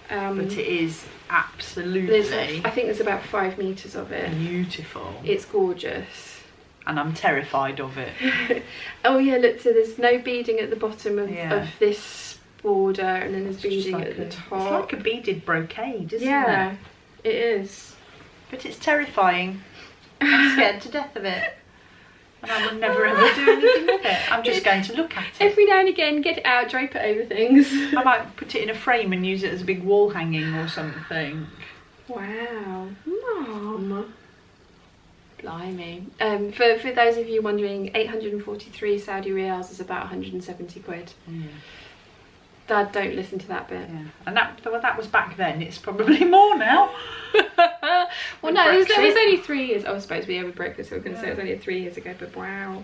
Speaker 1: But it is absolutely
Speaker 2: I think there's about 5 metres of it.
Speaker 1: beautiful.
Speaker 2: It's gorgeous.
Speaker 1: And I'm terrified of it.
Speaker 2: Oh yeah, look, so there's no beading at the bottom of this border, and then there's
Speaker 1: It's just
Speaker 2: beading
Speaker 1: like
Speaker 2: at the
Speaker 1: It's
Speaker 2: top.
Speaker 1: like a beaded brocade, isn't
Speaker 2: Yeah,
Speaker 1: it?
Speaker 2: it is.
Speaker 1: But it's terrifying. I'm scared to death of it. And I will never ever do anything with it. I'm just going to look at it.
Speaker 2: Every now and again, get it out, drape it over things.
Speaker 1: I might put it in a frame and use it as a big wall hanging or something.
Speaker 2: Wow, Mum. Blimey. For those of you wondering, 843 Saudi riyals is about 170 quid. Dad, don't listen to that bit.
Speaker 1: Yeah. And that was back then. It's probably more now.
Speaker 2: Well, no, it was only 3 years. Oh, I suppose we with breakfast, so we're going to say it was only 3 years ago, but wow.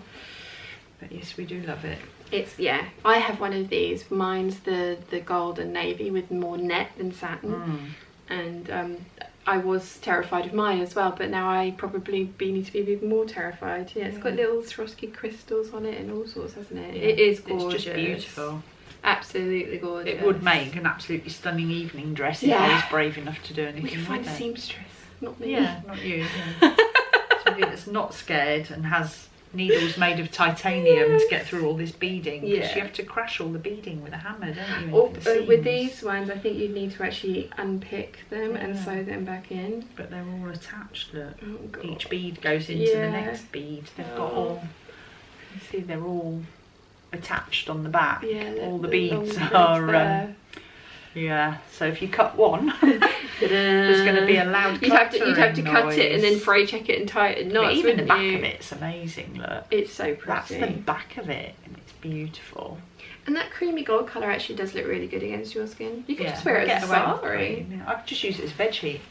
Speaker 1: But yes, we do love it.
Speaker 2: It's, yeah, I have one of these. Mine's the gold and navy with more net than satin. And I was terrified of mine as well, but now I probably need to be even more terrified. Yeah, it's got little Swarovski crystals on it and all sorts, hasn't it?
Speaker 1: Yeah.
Speaker 2: It is gorgeous.
Speaker 1: It's just beautiful.
Speaker 2: Absolutely gorgeous.
Speaker 1: It would make an absolutely stunning evening dress if I was brave enough to do anything
Speaker 2: We can find a
Speaker 1: with it.
Speaker 2: seamstress, not me.
Speaker 1: Yeah, not you. Somebody that's not scared and has needles made of titanium to get through all this beading. Because you have to crash all the beading with a hammer, don't you?
Speaker 2: Or, with these ones, I think you'd need to actually unpick them and sew them back in.
Speaker 1: But they're all attached, look.
Speaker 2: Oh, God.
Speaker 1: Each bead goes into the next bead. They've got all, you see they're all attached on the back.
Speaker 2: Yeah,
Speaker 1: all the
Speaker 2: long
Speaker 1: beads
Speaker 2: threads
Speaker 1: are yeah, so if you cut one there's going to be a loud
Speaker 2: you'd have to cut
Speaker 1: noise.
Speaker 2: it and then fray check it and tie it in knots.
Speaker 1: But even the back
Speaker 2: you?
Speaker 1: of it's amazing, look.
Speaker 2: It's so pretty.
Speaker 1: That's the back of it, and it's beautiful.
Speaker 2: And that creamy gold colour actually does look really good against your skin. You could just wear
Speaker 1: I'll
Speaker 2: it
Speaker 1: get
Speaker 2: as a
Speaker 1: away with
Speaker 2: sari.
Speaker 1: cream. I could just use it as veg heat.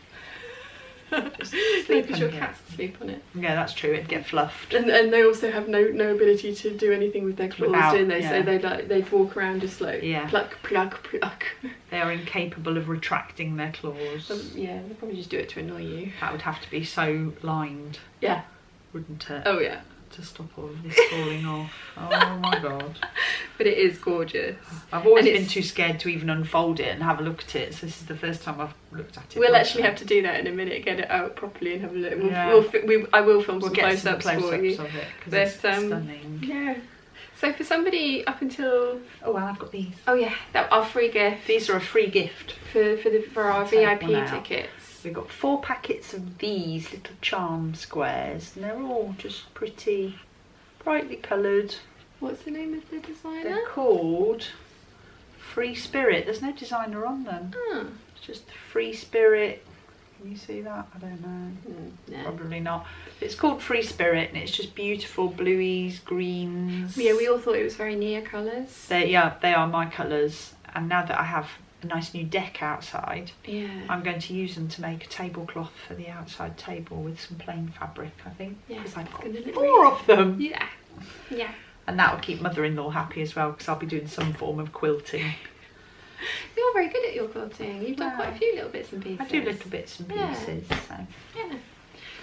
Speaker 1: Just
Speaker 2: Because your
Speaker 1: on it.
Speaker 2: cats sleep on it.
Speaker 1: Yeah, that's true, it'd get fluffed.
Speaker 2: And they also have no ability to do anything with their claws,
Speaker 1: Without,
Speaker 2: do they?
Speaker 1: yeah.
Speaker 2: So they'd walk around just like pluck, pluck, pluck.
Speaker 1: They are incapable of retracting their claws.
Speaker 2: Yeah, they'll probably just do it to annoy you.
Speaker 1: That would have to be so lined,
Speaker 2: Yeah.
Speaker 1: wouldn't it?
Speaker 2: Oh yeah.
Speaker 1: To stop all of this falling off. Oh my god.
Speaker 2: But it is gorgeous.
Speaker 1: I've always been too scared to even unfold it and have a look at it, so this is the first time I've looked at it.
Speaker 2: We'll actually have to do that in a minute, get it out properly and have a look. I will film some
Speaker 1: get
Speaker 2: close-ups
Speaker 1: some
Speaker 2: for you.
Speaker 1: of it, because it's stunning.
Speaker 2: Yeah. So for somebody up until...
Speaker 1: Oh well, I've got these.
Speaker 2: Oh yeah, our free gift.
Speaker 1: These are a free gift.
Speaker 2: For our VIP tickets.
Speaker 1: We've got 4 packets of these little charm squares, and they're all just pretty brightly coloured.
Speaker 2: What's the name of the designer?
Speaker 1: They're called Free Spirit. There's no designer on them.
Speaker 2: Oh.
Speaker 1: It's just Free Spirit. Can you see that? I don't know.
Speaker 2: No.
Speaker 1: Probably not. It's called Free Spirit, and it's just beautiful blues, greens.
Speaker 2: Yeah, we all thought it was very near colours.
Speaker 1: They are my colours. And now that I have a nice new deck outside, I'm going to use them to make a tablecloth for the outside table with some plain fabric, I think.
Speaker 2: Yeah,
Speaker 1: because I've got
Speaker 2: look
Speaker 1: 4 of them.
Speaker 2: Yeah. Yeah.
Speaker 1: And that will keep mother-in-law happy as well, because I'll be doing some form of quilting.
Speaker 2: You're very good at your quilting. You've done quite a few little bits and pieces.
Speaker 1: I do little bits and pieces. So.
Speaker 2: Yeah.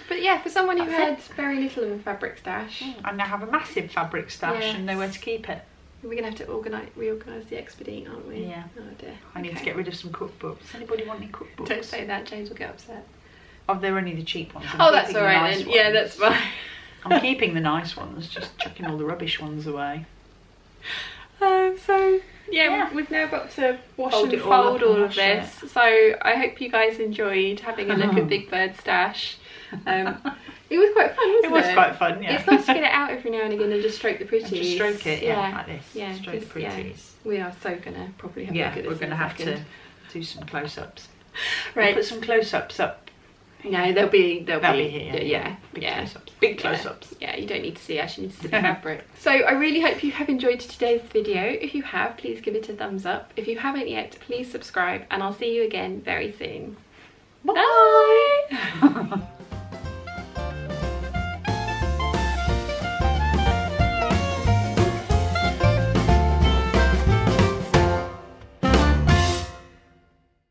Speaker 2: But yeah, for someone who had very little of a fabric stash.
Speaker 1: I now have a massive fabric stash and nowhere to keep it.
Speaker 2: We're going to have to reorganise the expedite, aren't we?
Speaker 1: Yeah.
Speaker 2: Oh dear.
Speaker 1: I need to get rid of some cookbooks. Does anybody want any cookbooks?
Speaker 2: Don't say that, James will get upset.
Speaker 1: Oh, they're only the cheap ones.
Speaker 2: Oh, that's alright then. Yeah, that's fine.
Speaker 1: I'm keeping the nice ones, just chucking all the rubbish ones away.
Speaker 2: So we've now got to wash and fold all of this. So I hope you guys enjoyed having a look at Big Bird stash. It was quite fun, wasn't it?
Speaker 1: It was quite fun, yeah.
Speaker 2: It's nice to get it out every now and again and just stroke the pretties.
Speaker 1: And just stroke it, like this.
Speaker 2: Yeah,
Speaker 1: stroke the pretties.
Speaker 2: Yeah. We are so gonna probably have a look at this.
Speaker 1: We're gonna have to do some close-ups.
Speaker 2: Right.
Speaker 1: We'll put some close-ups up.
Speaker 2: No, they'll be
Speaker 1: here.
Speaker 2: Yeah.
Speaker 1: Close-ups. Big close-ups.
Speaker 2: Yeah, you don't need to see us, you need to see the fabric. So I really hope you have enjoyed today's video. If you have, please give it a thumbs up. If you haven't yet, please subscribe, and I'll see you again very soon.
Speaker 1: Bye.